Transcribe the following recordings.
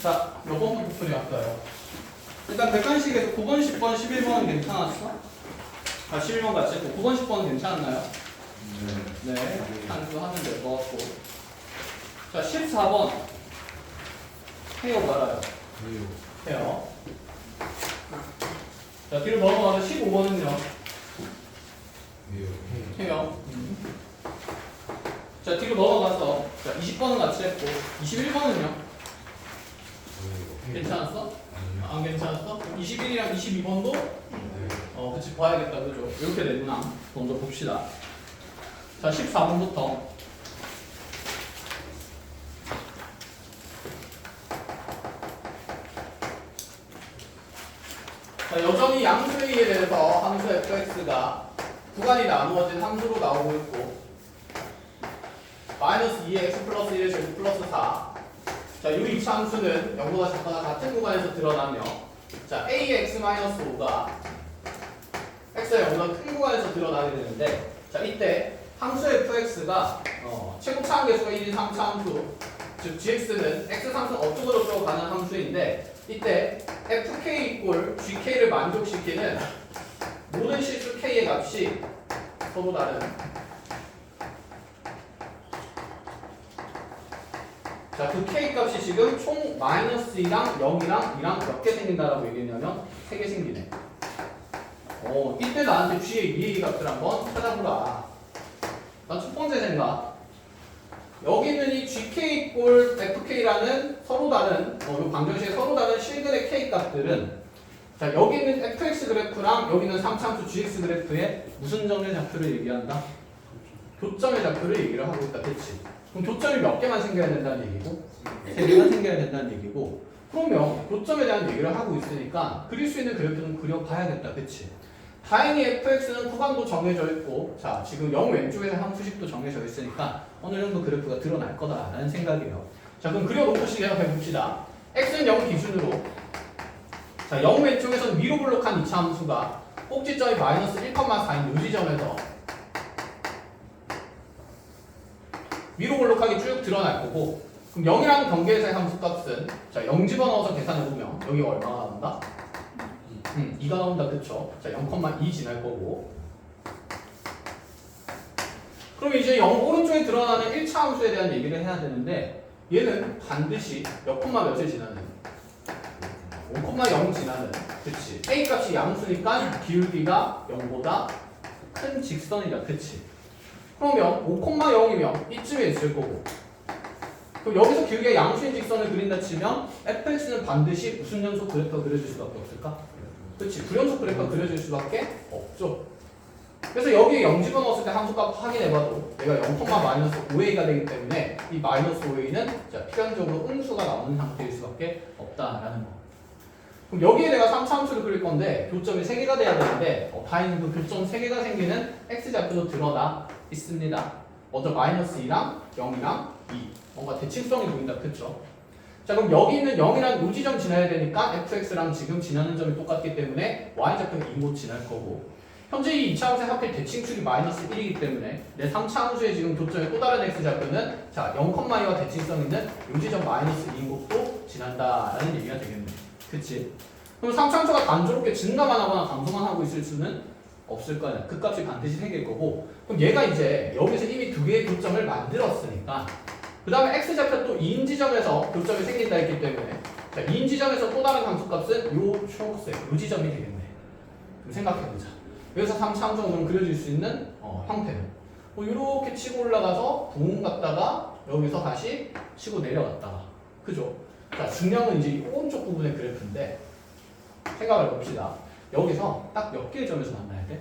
자, 몇 번부터 풀이할까요? 일단 객관식에서 9번, 10번, 11번은 괜찮았어? 아, 11번 같이 했고 9번, 10번은 괜찮았나요? 네. 한수하면 될 것 같고. 자, 14번. 해요, 말아요? 해요. 자, 뒤로 넘어가서 15번은요? 해요. 자, 뒤로 넘어가서 자, 20번은 같이 했고 21번은요? 괜찮았어? 안 괜찮았어? 21이랑 22번도? 그치, 봐야겠다, 그죠? 이렇게 되구나. 먼저 봅시다. 자, 14번부터. 자, 여전히 양수에 대해서 함수 fx가 구간이 나누어진 함수로 나오고 있고, 마이너스 2의 x 플러스 1의 제곱 플러스 4. 자, 이 2차 함수는 0보다 작거나 같은 구간에서 드러나며, 자, a의 x 마이너스 5가 x의 0보다 큰 구간에서 드러나게 되는데, 자, 이때 함수 fx가 최고 차함계수가 1인 3차 함수, 즉 gx는 x 상승 어쪽으로 쭉 가는 함수인데, 이때 fk 이꼴 gk를 만족시키는 모든 실수 k의 값이 서로 다른, 자, 그 k 값이 지금 총 마이너스 2랑 0이랑 2랑 몇 개 생긴다라고 얘기했냐면 3개 생기네. 이때 나한테 g의 미의 값을 한번 찾아보라. 난 첫 번째 생각. 여기 있는 이 gk 이꼴 fk라는 서로 다른, 이 방정식의 서로 다른 실근의 k 값들은, 자, 여기 있는 fx 그래프랑 여기 있는 3차함수 gx 그래프의 무슨 점의 좌표를 얘기한다? 교점의 좌표를 얘기를 하고 있다. 그치? 그럼 교점이 몇 개만 생겨야 된다는 얘기고, 3개만 생겨야 된다는 얘기고, 그러면 교점에 대한 얘기를 하고 있으니까 그릴 수 있는 그래프는 그려봐야겠다. 그치? 다행히 fx는 구간도 정해져 있고, 자, 지금 0 왼쪽에서 함수식도 정해져 있으니까 어느 정도 그래프가 드러날 거다라는 생각이에요. 자, 그럼 그려놓고 시작해 봅시다. x는 0 기준으로, 자, 0 왼쪽에서는 위로 블록한 2차 함수가 꼭지점이 마이너스 1,4인 이 지점에서 위로 블록하게 쭉 드러날 거고, 그럼 0이라는 경계에서의 함수값은, 자, 0 집어넣어서 계산해보면 여기가 얼마가 나온다? 2가 나온다. 그쵸? 자, 0,2 지날 거고, 그럼 이제 0 오른쪽에 드러나는 1차 함수에 대한 얘기를 해야 되는데, 얘는 반드시 몇 콤마 몇을 지나는, 5,0 지나는, 그치? a 값이 양수니까 기울기가 0보다 큰 직선이다. 그치? 그러면 5,0이면 이쯤에 있을 거고, 그럼 여기서 기울기가 양수인 직선을 그린다 치면 fx는 반드시 무슨 연속 그래프가 그려질 수밖에 없을까? 그렇지, 불연속 그래프가 그려질 수밖에 없죠. 그래서 여기에 0 집어넣었을 때 함수값 확인해봐도 얘가 0,-5a가 되기 때문에 이 마이너스 5a는 자, 필연적으로 음수가 나오는 상태일 수밖에 없다라는 거. 그럼 여기에 내가 3차 함수를 그릴 건데 교점이 3개가 돼야 되는데, 다행히 그 교점 3개가 생기는 x좌표도 드러나 있습니다. 먼저 마이너스 2랑 0이랑 2. 뭔가 대칭성이 보인다. 그쵸? 자, 그럼 여기 있는 0이랑 요 지점 지나야 되니까 fx랑 지금 지나는 점이 똑같기 때문에 y좌표는 2못 지날 거고, 현재 이 2차 함수의 하필 대칭축이 마이너스 1이기 때문에 내 3차 함수의 지금 교점의 또 다른 x좌표는 자, 0,2와 대칭성 있는 요 지점 마이너스 2인 곳도 지난다라는 얘기가 되겠네. 그치? 그럼 3차 함수가 단조롭게 증가만 하거나 감소만 하고 있을 수는 없을 거야. 그 값이 반드시 생길 거고, 그럼 얘가 이제 여기서 이미 2개의 교점을 만들었으니까 그 다음에 x좌표 또 2인 지점에서 교점이 생긴다 했기 때문에, 자, 2인 지점에서 또 다른 함수값은 요 초록색 요 지점이 되겠네. 그럼 생각해보자. 여기서 3차 함수가 좀 그려질 수 있는 형태는 이렇게 치고 올라가서 붕 갔다가 여기서 다시 치고 내려갔다가, 그죠? 자, 중량은 이제 이 오른쪽 부분의 그래프인데 생각을 해봅시다. 여기서 딱 몇 개의 점에서 만나야 돼?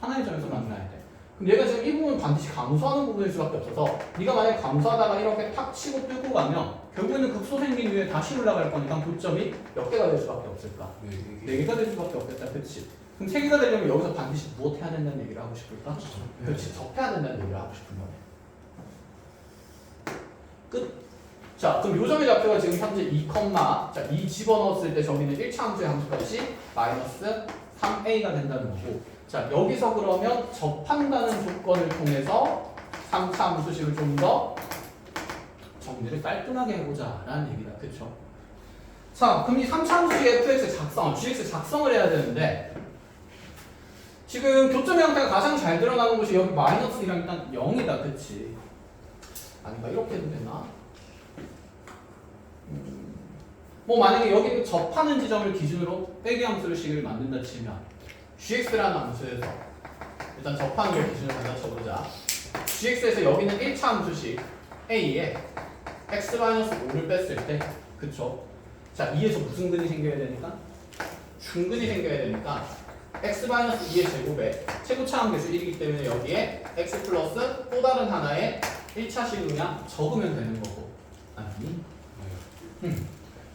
하나의 점에서 만나야 돼. 그럼 얘가 지금 이 부분 반드시 감소하는 부분일 수밖에 없어서, 네가 만약에 감소하다가 이렇게 탁 치고 뚫고 가면 결국에는 극소 생긴 후에 다시 올라갈 거니까 교점이 몇 개가 될 수밖에 없을까? 4개가 될 수밖에 없겠다. 그치? 그럼 3개가 되려면 여기서 반드시 무엇 해야 된다는 얘기를 하고 싶을까? 그렇지, 접해야 된다는 얘기를 하고 싶은 거네. 끝. 자, 그럼 요점의 좌표가 지금 현재 2, 자, 2 집어넣었을 때 저기는 1차 함수의 함수값이 마이너스 3a가 된다는 거고, 자, 여기서 그러면 접한다는 조건을 통해서 3차 함수식을 좀 더 정리를 깔끔하게 해보자 라는 얘기다. 그쵸? 자, 그럼 이 3차함수의 fx 작성, gx 작성을 해야 되는데 지금 교점의 형태가 가장 잘 드러나는 곳이 여기 마이너스 1이랑 일단 0이다, 그치? 아닌가? 이렇게 해도 되나? 뭐 만약에 여기 접하는 지점을 기준으로 빼기 함수를 식을 만든다 치면 gx라는 함수에서 일단 접하는 걸 기준으로 하나 쳐보자. gx에서 여기는 1차 함수식 a에 x-5를 뺐을 때, 그쵸? 자, 2에서 무슨 근이 생겨야 되니까? 중근이 생겨야 되니까 x-2의 제곱에 최고차 함계수 1이기 때문에 여기에 x 플러스 또 다른 하나의 1차식을 그냥 적으면 되는 거고. 아니?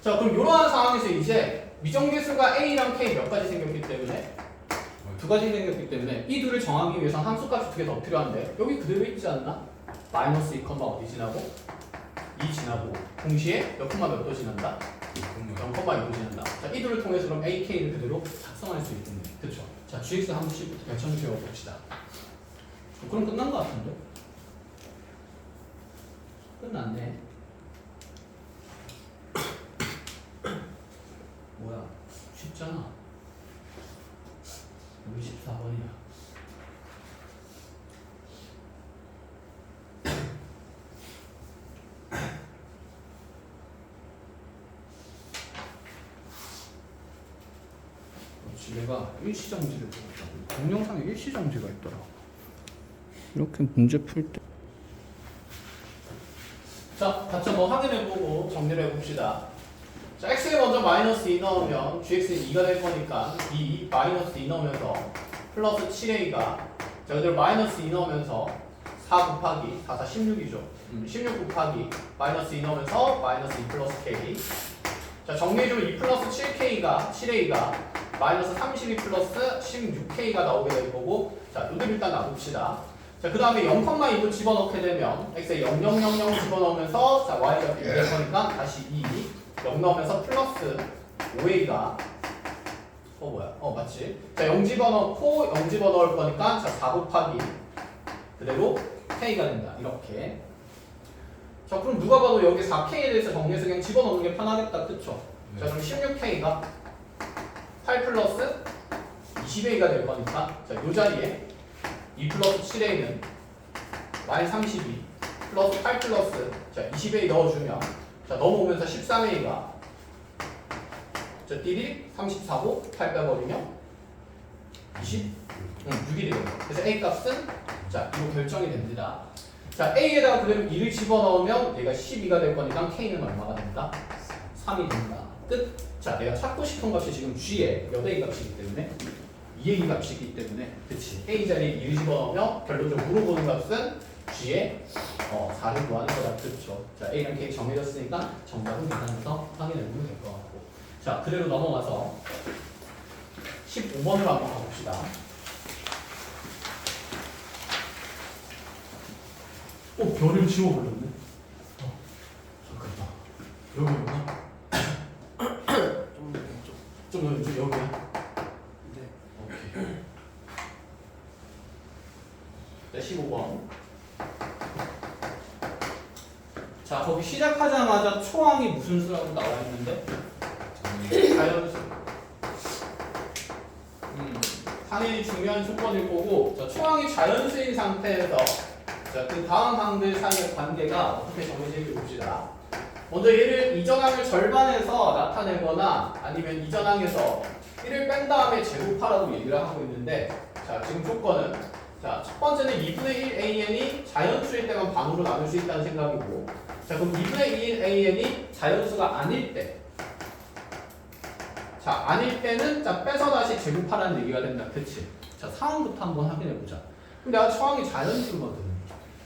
자, 그럼 이러한 상황에서 이제 미정계수가 a랑 k 몇 가지 생겼기 때문에 두 가지 생겼기 때문에 이 둘을 정하기 위해서 함수값이 두 개 더 필요한데 여기 그대로 있지 않나? 마이너스 2, 어디 지나고? 2 지나고 동시에 몇 콤마 몇 도 지난다? 0,2도 지난다. 자, 이 둘을 통해서 그럼 AK를 그대로 작성할 수 있겠네. 그쵸? 자, GX 함수식부터 대충 배워봅시다. 그럼 끝난 것 같은데? 끝났네. 뭐야? 쉽잖아. 여기 14번이야. 내가 일시정지를 보았다고. 동영상에 일시정지가 있더라. 이렇게 문제 풀 때. 자, 같이 한번 확인해보고 정리를 해봅시다. 자, x에 먼저 마이너스 2 넣으면 gx는 2가 될 거니까 2 마이너스 2 넣으면서 플러스 7a가 자, 그대로 마이너스 2 넣으면서 4 곱하기 4, 4, 16이죠. 16 곱하기 마이너스 2 넣으면서 마이너스 2 플러스 k. 자, 정리해주면 2 플러스 7k가 7a가 마이너스 32 플러스 16k가 나오게 될 거고, 자, 요들 일단 놔둡시다. 자, 그 다음에 0,2도 집어넣게 되면 x에 0, 0, 0, 0 집어넣으면서 자, y가 1 될 거니까 다시 2, 0 넣으면서 플러스 5a가 맞지? 자, 0 집어넣고 0 집어넣을 거니까 자, 4 곱하기 그대로 k가 된다. 이렇게. 자, 그럼 누가 봐도 여기 4k에 대해서 정리해서 그냥 집어넣는 게 편하겠다. 그쵸? 자, 그럼 16k가 8 플러스 20a가 될 거니까 자, 요 자리에 2 플러스 7a는 y32 플러스 8 플러스 자, 20a 넣어주면 자, 넘어오면서 13a가 자, 띠리 34고 8 빼버리면 6이 되거든요. 그래서 a 값은 자, 이거 결정이 됩니다. 자, a에다가 그대로 2를 집어넣으면 얘가 12가 될 거니까 k는 얼마가 된다? 3이 된다. 끝. 자, 내가 찾고 싶은 값이 지금 g의 몇 a 값이기 때문에 2a 값이기 때문에 그치? a 자리에 2를 집어넣으면 결론적으로 물어보는 값은 g의 4를 구하는 거다. 그렇죠? 자, a랑 k 정해졌으니까 정답은 계산해서 확인해보면 될 것 같고, 자, 그대로 넘어가서 15번으로 한번 가봅시다. 별을 지워버렸네. 잠깐만. 여기였나? 좀 여기야? 네. 오케이. 네, 15번. 자, 거기 시작하자마자 초항이 무슨 수라고 나와 있는데? 자연수. 당연히 중요한 조건일 거고, 자, 초항이 자연수인 상태에서 자, 그 다음 항들 사이의 관계가 어떻게 정해질지 봅시다. 먼저 얘를 이전항을 절반에서 나타내거나 아니면 이전항에서 1을 뺀 다음에 제곱하라고 얘기를 하고 있는데, 자, 지금 조건은 자, 첫 번째는 2분의 1 an이 자연수일 때만 반으로 나눌 수 있다는 생각이고, 자, 그럼 2분의 2인 an이 자연수가 아닐 때, 자, 아닐 때는 자, 빼서 다시 제곱하라는 얘기가 된다. 그치? 자, 상황부터 한번 확인해 보자. 그럼 내가 초항이 자연수거든.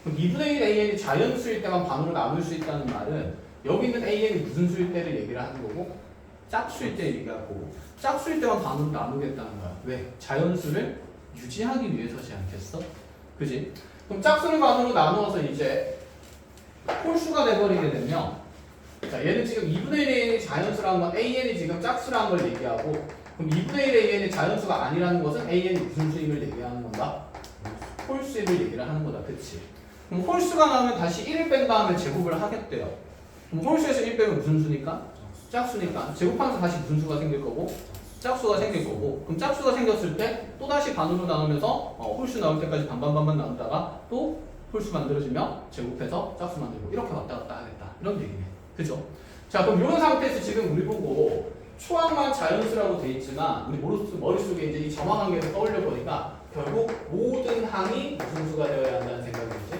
그럼 2분의 1 an이 자연수일 때만 반으로 나눌 수 있다는 말은 여기 있는 an이 무슨 수일 때를 얘기를 하는 거고, 짝수일 때 얘기하고, 짝수일 때만 반으로 나누겠다는 거야. 왜? 자연수를 유지하기 위해서지 않겠어? 그지? 그럼 짝수를 반으로 나누어서 이제 홀수가 돼버리게 되면, 자, 얘는 지금 2분의 1 an이 자연수라는 건 an이 지금 짝수라는 걸 얘기하고, 그럼 2분의 1 an이 자연수가 아니라는 것은 an이 무슨 수임을 얘기하는 건가? 홀수임을 얘기를 하는 거다. 그치? 그럼 홀수가 나오면 다시 1을 뺀 다음에 제곱을 하겠대요. 그럼 홀수에서 1 빼면 무슨 수니까? 짝수니까 제곱하면서 다시 무슨 수가 생길 거고? 짝수가 생길 거고, 그럼 짝수가 생겼을 때 또다시 반으로 나누면서 홀수 나올 때까지 반반반반 나누다가 또 홀수 만들어지면 제곱해서 짝수 만들고 이렇게 왔다 갔다 하겠다 이런 얘기네. 그죠? 자, 그럼 이런 상태에서 지금 우리 보고 초항만 자연수라고 돼 있지만 우리 머릿속에 이제 이 점화 관계를 떠올려 보니까 결국 모든 항이 무슨 수가 되어야 한다는 생각이지?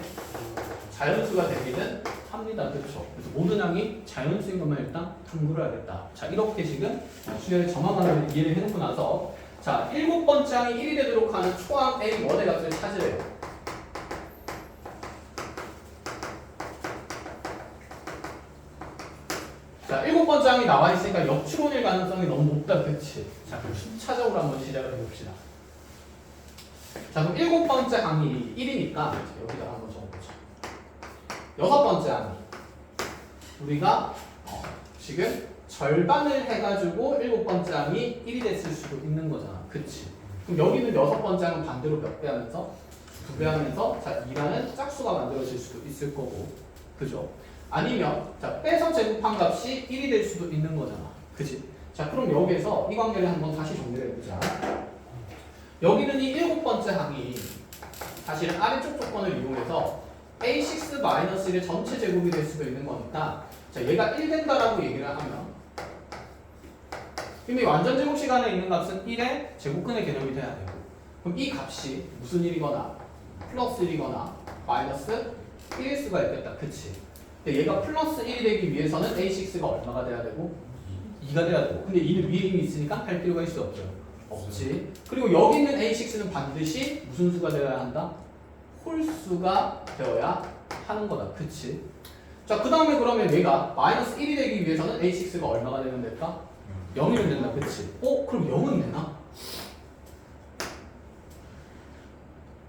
자연수가 되기는 합니다. 그렇죠? 그래서 모든 항이 자연수인 것만 일단 탐구해야겠다. 자, 이렇게 지금 수열의 점화 관계를 이해를 해놓고 나서 자, 7번째 항이 1이 되도록 하는 초항 A1의 값을 찾으래요. 자, 7번째 항이 나와 있으니까 역추론일 가능성이 너무 높다. 그치? 자, 그럼 순차적으로 한번 시작을 해봅시다. 자, 그럼 7번째 항이 1이니까 여기다가 한번 적어보자. 6번째 항이 우리가 지금 절반을 해가지고 7번째 항이 1이 됐을 수도 있는 거잖아. 그치? 그럼 여기는 6번째 항은 반대로 몇 배 하면서? 2배 하면서 자, 2라는 짝수가 만들어질 수도 있을 거고. 그죠? 아니면 자, 빼서 제곱한 값이 1이 될 수도 있는 거잖아. 그치? 자, 그럼 여기에서 이 관계를 한번 다시 정리를 해보자. 여기는 이 7번째 항이 사실은 아래쪽 조건을 이용해서 A6-1의 전체 제곱이 될 수도 있는 거니까 자, 얘가 1 된다라고 얘기를 하면 이미 완전 제곱 시간에 있는 값은 1의 제곱근의 개념이 돼야 되고 그럼 이 값이 무슨 1이거나 플러스 1이거나 마이너스 1일 수가 있겠다. 그치? 근데 얘가 플러스 1이 되기 위해서는 A6가 얼마가 돼야 되고? 2가 돼야 되고 근데 2는 위에 이미 있으니까 할 필요가 있어 없죠? 없지. 그리고 여기 있는 A6는 반드시 무슨 수가 되어야 한다? 홀수가 되어야 하는 거다. 그치? 자, 그 다음에 그러면 얘가 마이너스 1이 되기 위해서는 A6가 얼마가 되면 될까? 0이면 된다. 그치? 그럼 0은 되나?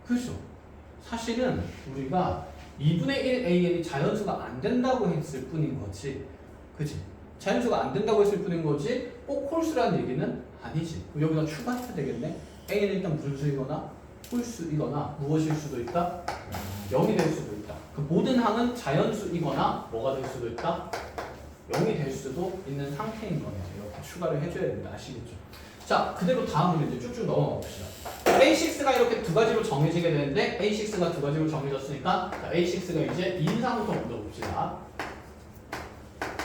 그죠? 사실은 우리가 2분의 1 AN이 자연수가 안 된다고 했을 뿐인 거지. 그치? 자연수가 안 된다고 했을 뿐인 거지 꼭 홀수라는 얘기는 아니지. 그럼 여기다 추가해야 되겠네. A는 일단 무슨 수이거나 홀수이거나 무엇일 수도 있다? 0이 될 수도 있다. 그 모든 항은 자연수이거나 뭐가 될 수도 있다? 0이 될 수도 있는 상태인 거네요. 이렇게 추가를 해줘야 된다. 아시겠죠? 자, 그대로 다음으로 이제 쭉쭉 넘어가 봅시다. A6가 이렇게 두 가지로 정해지게 되는데 A6가 두 가지로 정해졌으니까 자, A6가 이제 인상부터 먼저 봅시다.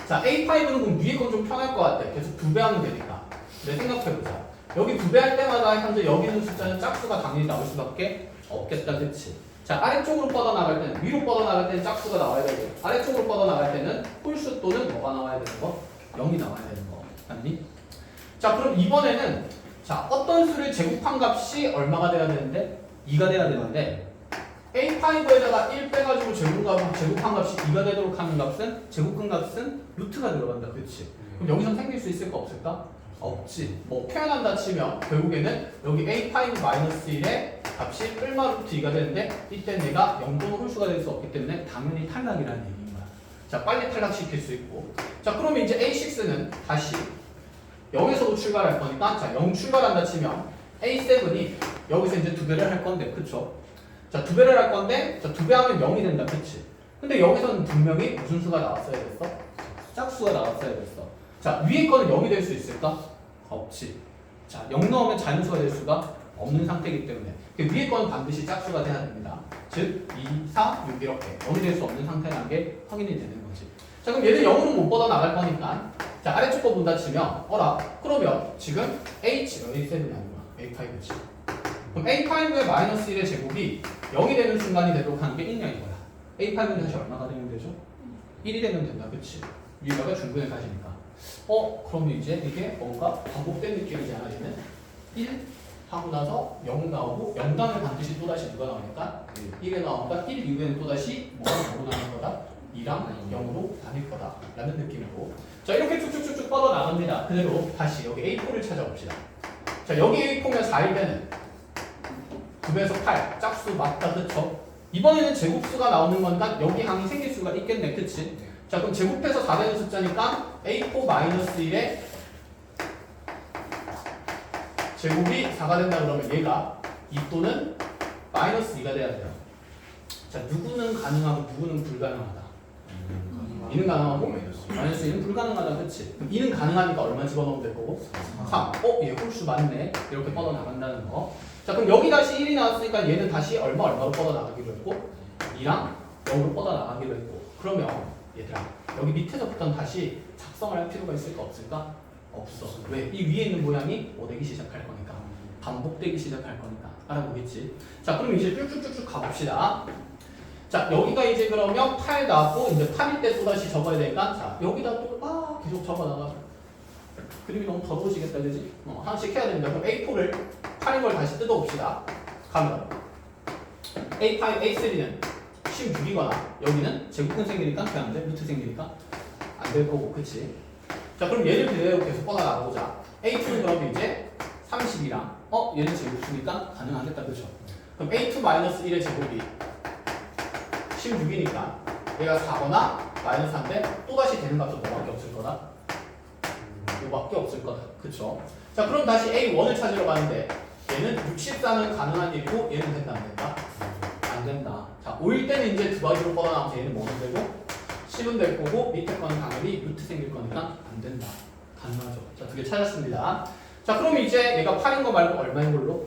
자, A5는 그럼 위에 건 좀 편할 것 같아. 계속 2배 하면 되니까. 내 생각해보자. 여기 2배 할 때마다 현재 여기 있는 숫자는 짝수가 당연히 나올 수밖에 없겠다. 그치? 자, 아래쪽으로 뻗어나갈 때는 위로 뻗어나갈 때는 짝수가 나와야 되고 아래쪽으로 뻗어나갈 때는 홀수 또는 뭐가 나와야 되는 거? 0이 나와야 되는 거. 맞니? 자, 그럼 이번에는 자, 어떤 수를 제곱한 값이 얼마가 돼야 되는데? 2가 돼야 되는데 A5에다가 1 빼가지고 제곱한 값이 2가 되도록 하는 값은 제곱한 값은 루트가 들어간다. 그치? 그럼 여기서 생길 수 있을까 없을까? 없지. 뭐 표현한다 치면 결국에는 여기 A5-1의 값이 뿔마 루트 2가 되는데 이때 내가 0또는 홀수가 될 수 없기 때문에 당연히 탈락이라는 얘기인 거야. 자, 빨리 탈락시킬 수 있고 자, 그러면 이제 A6는 다시 0에서도 출발할 거니까 자, 0 출발한다 치면 A7이 여기서 이제 2배를 할 건데 그쵸? 자, 2배를 할 건데 자, 2배 하면 0이 된다. 그치? 근데 여기서는 분명히 무슨 수가 나왔어야 됐어? 짝수가 나왔어야 됐어. 자, 위에 거는 0이 될 수 있을까? 없지. 자, 0 넣으면 자연수가 될 수가 없는 상태이기 때문에 그 위에 거는 반드시 짝수가 돼야 됩니다. 즉 2, 4, 6 이렇게 0이 될 수 없는 상태라는 게 확인이 되는 거지. 자, 그럼 얘는 0으로 못 뻗어 나갈 거니까 자, 아래쪽 거 본다 치면 그러면 지금 A7이 아니구나. A5지. 그럼 A5의 마이너스 1의 제곱이 0이 되는 순간이 되도록 하는 게 있냐 이거야. A5는 다시 얼마가 되면 되죠? 1이 되면 된다. 그치? 위가가 중근을 가지니까. 그러면 이제 이게 뭔가 반복된 느낌이잖아. 얘는 1 하고 나서 0 나오고 0 다음에 반드시 또다시 누가 나오니까 1에 나오니까 1 이후에는 또다시 뭐가 뭐로 나오는 거다? 2랑 0으로 나뉠 거다 라는 느낌이고 자, 이렇게 쭉쭉쭉쭉 뻗어 나갑니다. 그대로 다시 여기 A4를 찾아봅시다. 자, 여기 A4면 4일 때는 9배에서 8 짝수 맞다. 그쵸? 이번에는 제곱수가 나오는 거니까 여기 항이 생길 수가 있겠네. 그치? 자, 그럼 제곱해서 4 되는 숫자니까 A4-1의 제곱이 4가 된다 그러면 얘가 2 또는 마이너스 2가 돼야 돼요. 자, 누구는 가능하고 누구는 불가능하다. 2는 가능하고 마이너스 1은 불가능하다. 그치? 그럼 2는 가능하니까 얼마 집어넣으면 될 거고? 3. 얘 홀수 맞네. 이렇게 뻗어나간다는 거. 자, 그럼 여기 다시 1이 나왔으니까 얘는 다시 얼마로 뻗어나가기로 했고 2랑 0으로 뻗어나가기로 했고 그러면 얘들아 여기 밑에서부터는 다시 작성을 할 필요가 있을까 없을까? 없어. 왜? 이 위에 있는 모양이 오되기 시작할 거니까 반복되기 시작할 거니까 알아보겠지? 자, 그럼 이제 쭉쭉쭉쭉 가봅시다. 자, 여기가 이제 그러면 8 나왔고 이제 8일 때 또다시 적어야 되니까 자, 여기다 또 계속 적어나가. 그림이 너무 더러워지겠다, 그지? 하나씩 해야 됩니다. 그럼 A4를 8인 걸 다시 뜯어봅시다. 가면 A5, A3는 16이거나 여기는 제곱근 생기니까 왜 안 돼? 루트 생기니까 안 될 거고, 그치? 자, 그럼 얘를 그대로 계속 뻗어나가보자. A2는 그러면 이제 32랑 얘는 제곱수니까 가능하겠다, 그쵸? 그럼 A2-1의 제곱이 16이니까 얘가 4거나 마이너스 3인데 또다시 되는 값은 뭐밖에 없을 거다? 요밖에 없을 거다. 그쵸? 자, 그럼 다시 A1을 찾으러 가는데 얘는 64는 가능한 일이고 얘는 된다 안 된다? 안 된다. 자, 5일 때는 이제 두 가지로 뻗어나가면서 얘는 뭐는 되고 10은 될 거고 밑에 거는 당연히 루트 생길 거니까 안 된다. 가능하죠. 자, 두 개 찾았습니다. 자, 그럼 이제 얘가 8인 거 말고 얼마인 걸로?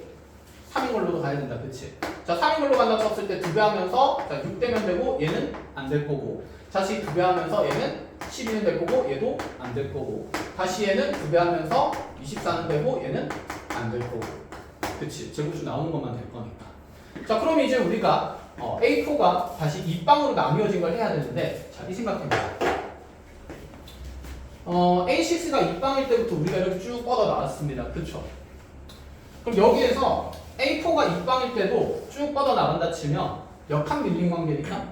3인 걸로도 가야 된다. 그치? 자, 3인 걸로 간다고 했을 때 2배 하면서 자, 6되면 되고 얘는 안 될 거고 다시 2배 하면서 얘는 12는 될 거고 얘도 안 될 거고 다시 얘는 2배 하면서 24는 되고 얘는 안 될 거고 그치? 제곱수 나오는 것만 될 거니까 자, 그럼 이제 우리가 A4가 다시 2방으로 나뉘어진 걸 해야 되는데 자, 이 생각해보자. A6가 2방일 때부터 우리가 이렇게 쭉 뻗어 나왔습니다. 그쵸? 그럼 여기에서 A4가 2방일 때도 쭉 뻗어 나간다 치면 몇 칸 밀린 관계니까?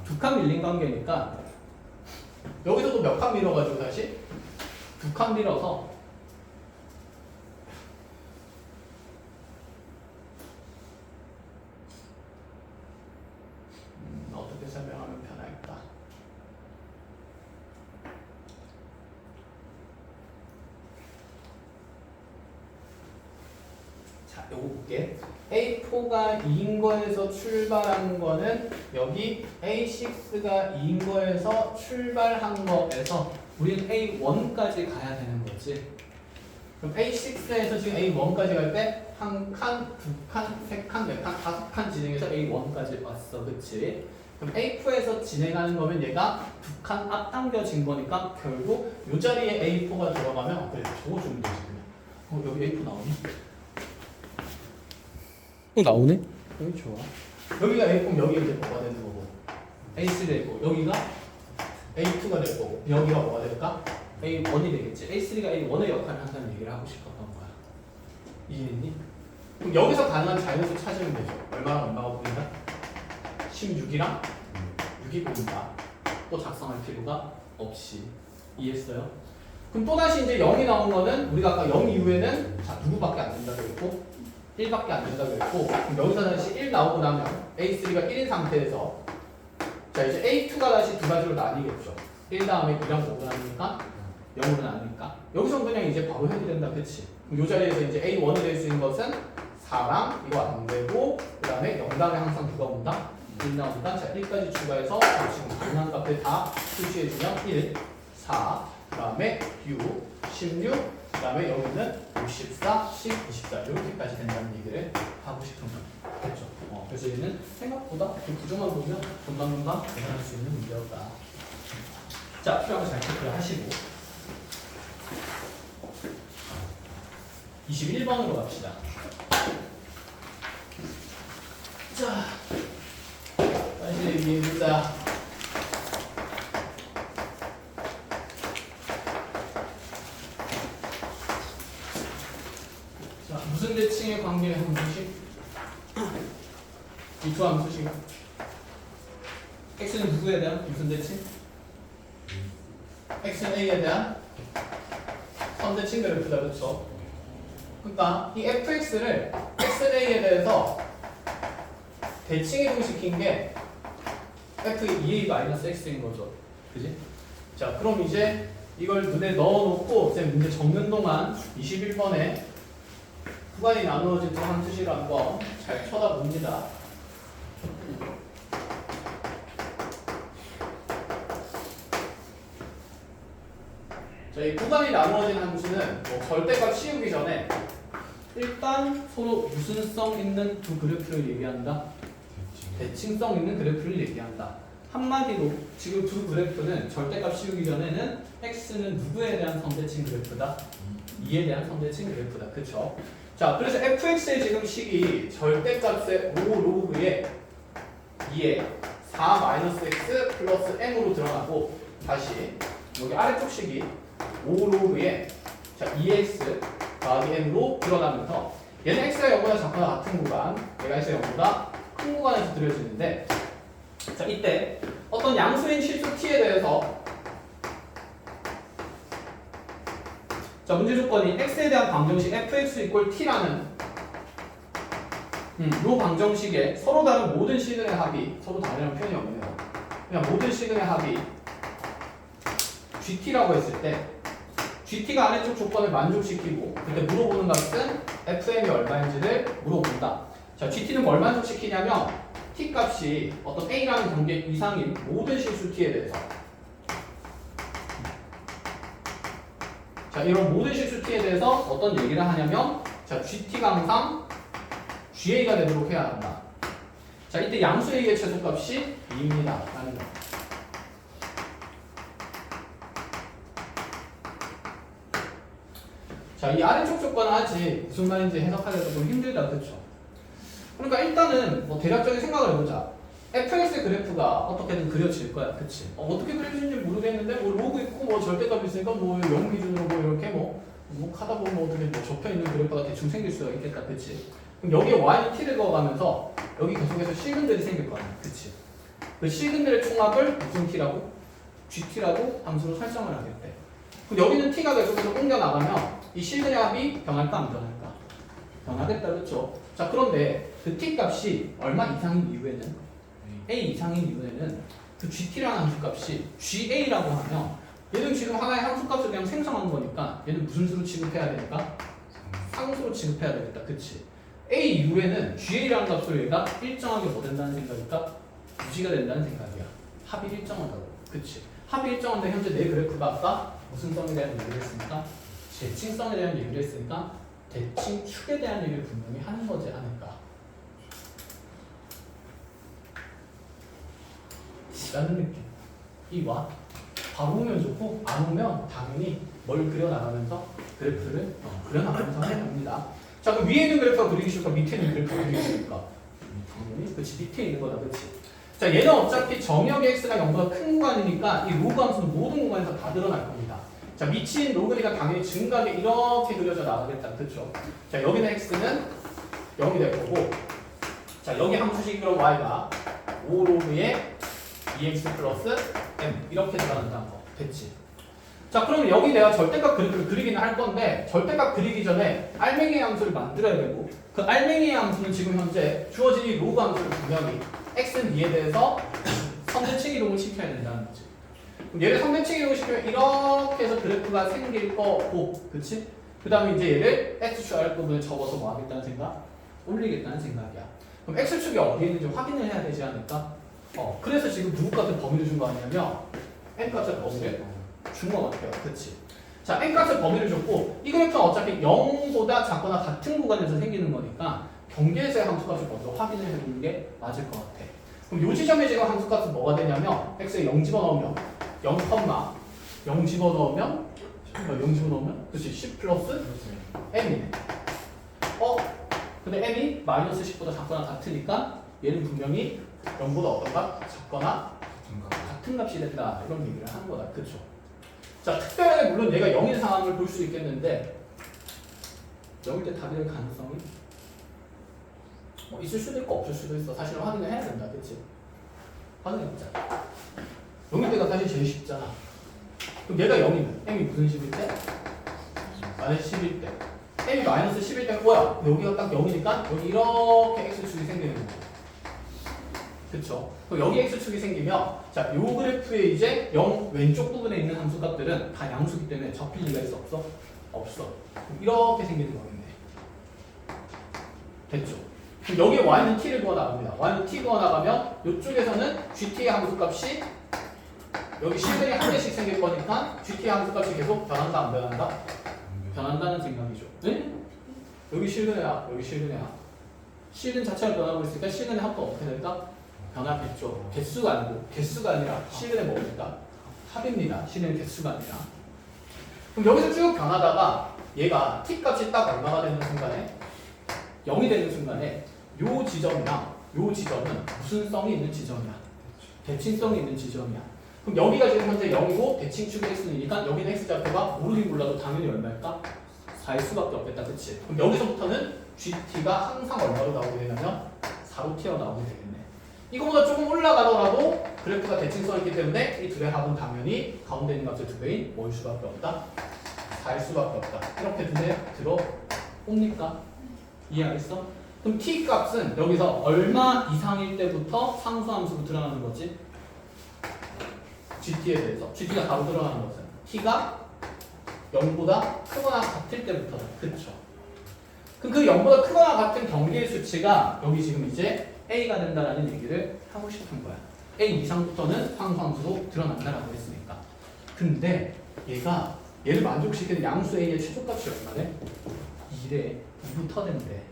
2칸 밀린 관계니까 여기서도 몇 칸 밀어가지고 다시 2칸 밀어서 어떻게 설명하면 편할까? 자, 요거 볼게. A4가 2인 거에서 출발한 거는 여기 A6가 2인 거에서 출발한 거에서 우리는 A1까지 가야 되는 거지. 그럼 A6에서 지금 A1까지 갈 때 한 칸, 두 칸, 세 칸, 네 칸, 다섯 칸 진행해서 A1까지 왔어. 그치? 그럼 A4에서 진행하는 거면 얘가 두 칸 앞당겨진 거니까 결국 이 자리에 A4가 들어가면 그래, 적어주면 되지 그냥. 여기 A4 나오니? 나오네? 여기 좋아. 여기가 A4면 여기가 이제 뭐가 되는 거고 A3 되고 여기가 A2가 될 거고 여기가 뭐가 될까? A1이 되겠지. A3가 A1의 역할을 한다는 얘기를 하고 싶었던 거야. 이해했니? 그럼 여기서 가능한 자연수 찾으면 되죠. 얼마랑 얼마가 보인다? 16이랑 6이 보인다. 또 작성할 필요가 없이. 이해했어요? 그럼 또다시 이제 0이 나온 거는 우리가 아까 0 이후에는 자, 누구밖에 안 된다고 했고 1밖에 안 된다고 했고 그럼 여기서 다시 1 나오고 나면 A3가 1인 상태에서 자, 이제 A2가 다시 두 가지로 나뉘겠죠. 1 다음에 2랑 5가 나뉘니까 0으로 나뉘니까 여기서 그냥 이제 바로 해도 된다. 그치? 그럼 이 자리에서 이제 A1이 될 수 있는 것은 4랑 이거 안 되고 그 다음에 0 다음에 항상 누가 온다? 1 나오니까 자 1까지 추가해서 지금 가능한 값들 다 표시해주면 1, 4, 그 다음에 6, 16, 그 다음에 여기는 64, 10, 24 이렇게까지 된다는 얘기를 하고 싶은 거죠. 그래서 얘는 생각보다 그 구조만 보면 금방금방 계산할 수 있는 문제였다. 자, 필요한 거 잘 체크를 하시고 21번으로 갑시다. 자, 다시 얘기해보자. 자, 무슨 대칭의 관계의 함수식? 이 두 함수식. x는 누구에 대한 무슨 대칭? x는 a에 대한 선대칭 그래프다, 그렇죠? 그러니까 이 fx를 xa에 대해서 대칭이동시킨 게 f2a-x인 거죠. 그지? 자, 그럼 이제 이걸 눈에 넣어놓고 이제 문제 적는 동안 21번에 구간이 나누어진 두 함수식을 한번 잘 쳐다봅니다. 자, 이 구간이 나누어진 함수는 뭐 절대값 씌우기 전에 일단 서로 유순성 있는 두 그래프를 얘기한다. 대칭성 있는 그래프를 얘기한다. 한마디로 지금 두 그래프는 절대값 씌우기 전에는 x는 누구에 대한 선대칭 그래프다? 2에 대한 선대칭 그래프다. 그쵸? 자, 그래서 fx의 지금 식이 절대값의 5 로그의 2에 4-x 플러스 m으로 들어가고 다시 여기 아래쪽 식이 5 로그의 자 2x 더하기 m으로 드러나면서 얘는 x가 0보다 작거나 같은 구간, 얘가 x가 0보다 큰 구간에서 그려지는데 자 이때 어떤 양수인 실수 t에 대해서 자 문제 조건이 x에 대한 방정식 fx = t라는 이 방정식에 서로 다른 모든 시그널의 합이 서로 다르다는 표현이 없네요. 그냥 모든 시그널의 합이 GT라고 했을 때 GT가 아래쪽 조건을 만족시키고 그때 물어보는 값은 FM이 얼마인지를 물어본다. 자, GT는 뭘 만족시키냐면 T 값이 어떤 A라는 경계 이상인 모든 실수 T에 대해서 자, 이런 모든 실수 T에 대해서 어떤 얘기를 하냐면 자, GT가 항상 GA가 되도록 해야 한다. 자, 이때 양수 A의 최소값이 2입니다. 라는 거. 자, 이 아래쪽 조건은 아직 무슨 말인지 해석하기가 조금 힘들다, 그렇죠? 그러니까 일단은 뭐 대략적인 생각을 해보자. fx의 그래프가 어떻게든 그려질 거야, 그치? 어떻게 그려질지 모르겠는데 뭐 로그 있고 뭐 절대값 있으니까 뭐 0 기준으로 뭐 이렇게 뭐 하다 보면 뭐 어떻게 뭐 접혀 있는 그래프가 대충 생길 수가 있겠다, 그치? 그럼 여기에 y, t를 넣어가면서 여기 계속해서 실근들이 생길 거야, 그치? 그 실근들의 총합을 무슨 t라고? gt라고 함수로 설정을 하겠대. 그럼 여기는 t가 계속해서 옮겨 나가면 이 실근의 합이 변할까 안 변할까? 변하겠다, 그렇죠? 자, 그런데 그 t 값이 얼마 이상인 이후에는 a 이상인 이후에는 그 gt라는 함수값이 ga라고 하면 얘는 지금 하나의 함수값을 그냥 생성한 거니까 얘는 무슨 수로 취급해야 되니까? 상수로 취급해야 되겠다, 그치? a 이후에는 ga라는 값으로 얘가 일정하게 뭐 된다는 생각일까? 유지가 된다는 생각이야. 합이 일정하다고, 그치? 합이 일정한데 현재 내 그래프가 아까 무슨 성에 대한 얘기를 했습니까? 대칭성에 대한 얘기를 했으니까 대칭축에 대한 얘기를 분명히 하는 거지 않을까 라는 느낌. 이 와. 바로 오면 좋고 안 오면 당연히 뭘 그려나가면서 그래프를 그려나가면서 해봅니다. 자, 그럼 위에 있는 그래프가 그리기 싫을까? 밑에 있는 그래프가 그리기 싫을까? 당연히 그치, 밑에 있는 거다, 그치? 자, 얘는 어차피 정역의 x가 0보다 큰 구간이니까 이 로그 함수는 모든 구간에서 다 드러날 겁니다. 자, 미친 로그니까 당연히 증가하게 이렇게 그려져 나가겠다, 그렇죠? 자, 여기는 x는 0이 될 거고, 자, 여기 함수식 그럼 y가 5 로그의 2x 플러스 m 이렇게 들어간다는 거, 됐지? 자, 그럼 여기 내가 절대값 그래프를 그리기는 할 건데 절대값 그리기 전에 알맹이의 함수를 만들어야 되고 그 알맹이의 함수는 지금 현재 주어진 이 로그 함수를 분명히 x는 2에 대해서 선대칭 이동을 시켜야 된다는 거지. 얘를 선대칭 이동을 시키면 이렇게 해서 그래프가 생길 거고, 그치? 그 다음에 이제 얘를 x축 아랫부분에 접어서 뭐 하겠다는 생각? 올리겠다는 생각이야. 그럼 x축이 어디에 있는지 확인을 해야 되지 않을까? 그래서 지금 누구 값을 범위를 준 거 아니냐면 n 값을 범위를 준 거 같아요, 그치? 자, n 값을 범위를 줬고 이 그래프는 어차피 0보다 작거나 같은 구간에서 생기는 거니까 경계에서의 함수값을 먼저 확인을 해보는 게 맞을 것 같아. 그럼 이 지점에 지금 함수값은 뭐가 되냐면 x에 0 집어넣으면 0, 0 집어넣으면 0 집어넣으면 그치 10 플러스 m이네. 근데 m이 마이너스 10보다 작거나 같으니까 얘는 분명히 0보다 어떤가? 작거나 같은 값이 된다, 이런 얘기를 하는 거다, 그쵸? 자, 특별하게 물론 얘가 0인 상황을 볼 수 있겠는데 0일 때 답이 될 가능성이 있을 수도 있고 없을 수도 있어. 사실은 확인을 해야 된다, 그치? 확인해보자. 0일 때가 사실 제일 쉽잖아. 그럼 얘가 0이면 m이 무슨 10일 때? 마이너스 10일 때. m이 마이너스 10일 때 뭐야? 여기가 딱 0이니까 여기 이렇게 x축이 생기는 거야. 그쵸? 그럼 여기 x축이 생기면 자, 요 그래프에 이제 0 왼쪽 부분에 있는 함수값들은 다 양수기 때문에 접힐 리가 있어? 없어? 없어. 그럼 이렇게 생기는 거겠네. 됐죠? 그럼 여기에 y는 t를 구워 나갑니다. y는 t 구워 나가면 이쪽에서는 gt의 함수값이 여기 실근이 한 개씩 생길 거니까 GT 함수값이 계속 변한다 안 변한다? 변한다는 생각이죠. 네? 여기 실근이야. 여기 실근이야. 실근 자체가 변하고 있으니까 실근의 합도 어떻게 될까? 변하겠죠. 개수가 아니고 개수가 아니라 실근의 뭐입니까? 합입니다. 실근의 개수가 아니라. 그럼 여기서 쭉 변하다가 얘가 t 값이 딱 얼마가 되는 순간에 0이 되는 순간에 요 지점이랑 요 지점은 무슨 성이 있는 지점이야? 대칭성이 있는 지점이야. 그럼 여기가 지금 현재 0이고 대칭축의 x는이니까 여기는 x좌표가 모르긴 몰라도 당연히 얼마일까? 4일 수밖에 없겠다. 그치? 그럼 여기서부터는 GT가 항상 얼마로 나오게 되냐면 4로 튀어나오게 되겠네. 이거보다 조금 올라가더라도 그래프가 대칭성이 있기 때문에 이 둘의 합은 당연히 가운데 있는 값의 2배인 뭐일 수밖에 없다? 4일 수밖에 없다. 이렇게 들어옵니까? 이해하겠어? 그럼 t 값은 여기서 얼마 이상일 때부터 상수함수로 드러나는 거지? GT에 대해서 GT가 바로 드러나는 것은 t가 0보다 크거나 같을 때부터다. 그쵸? 그럼 그 0보다 크거나 같은 경계의 수치가 여기 지금 이제 A가 된다라는 얘기를 하고 싶은 거야. A 이상부터는 상수함수로 드러난다라고 했으니까. 근데 얘를 만족시키는 양수 A의 최소값이 얼마래? 2래 2부터 된대.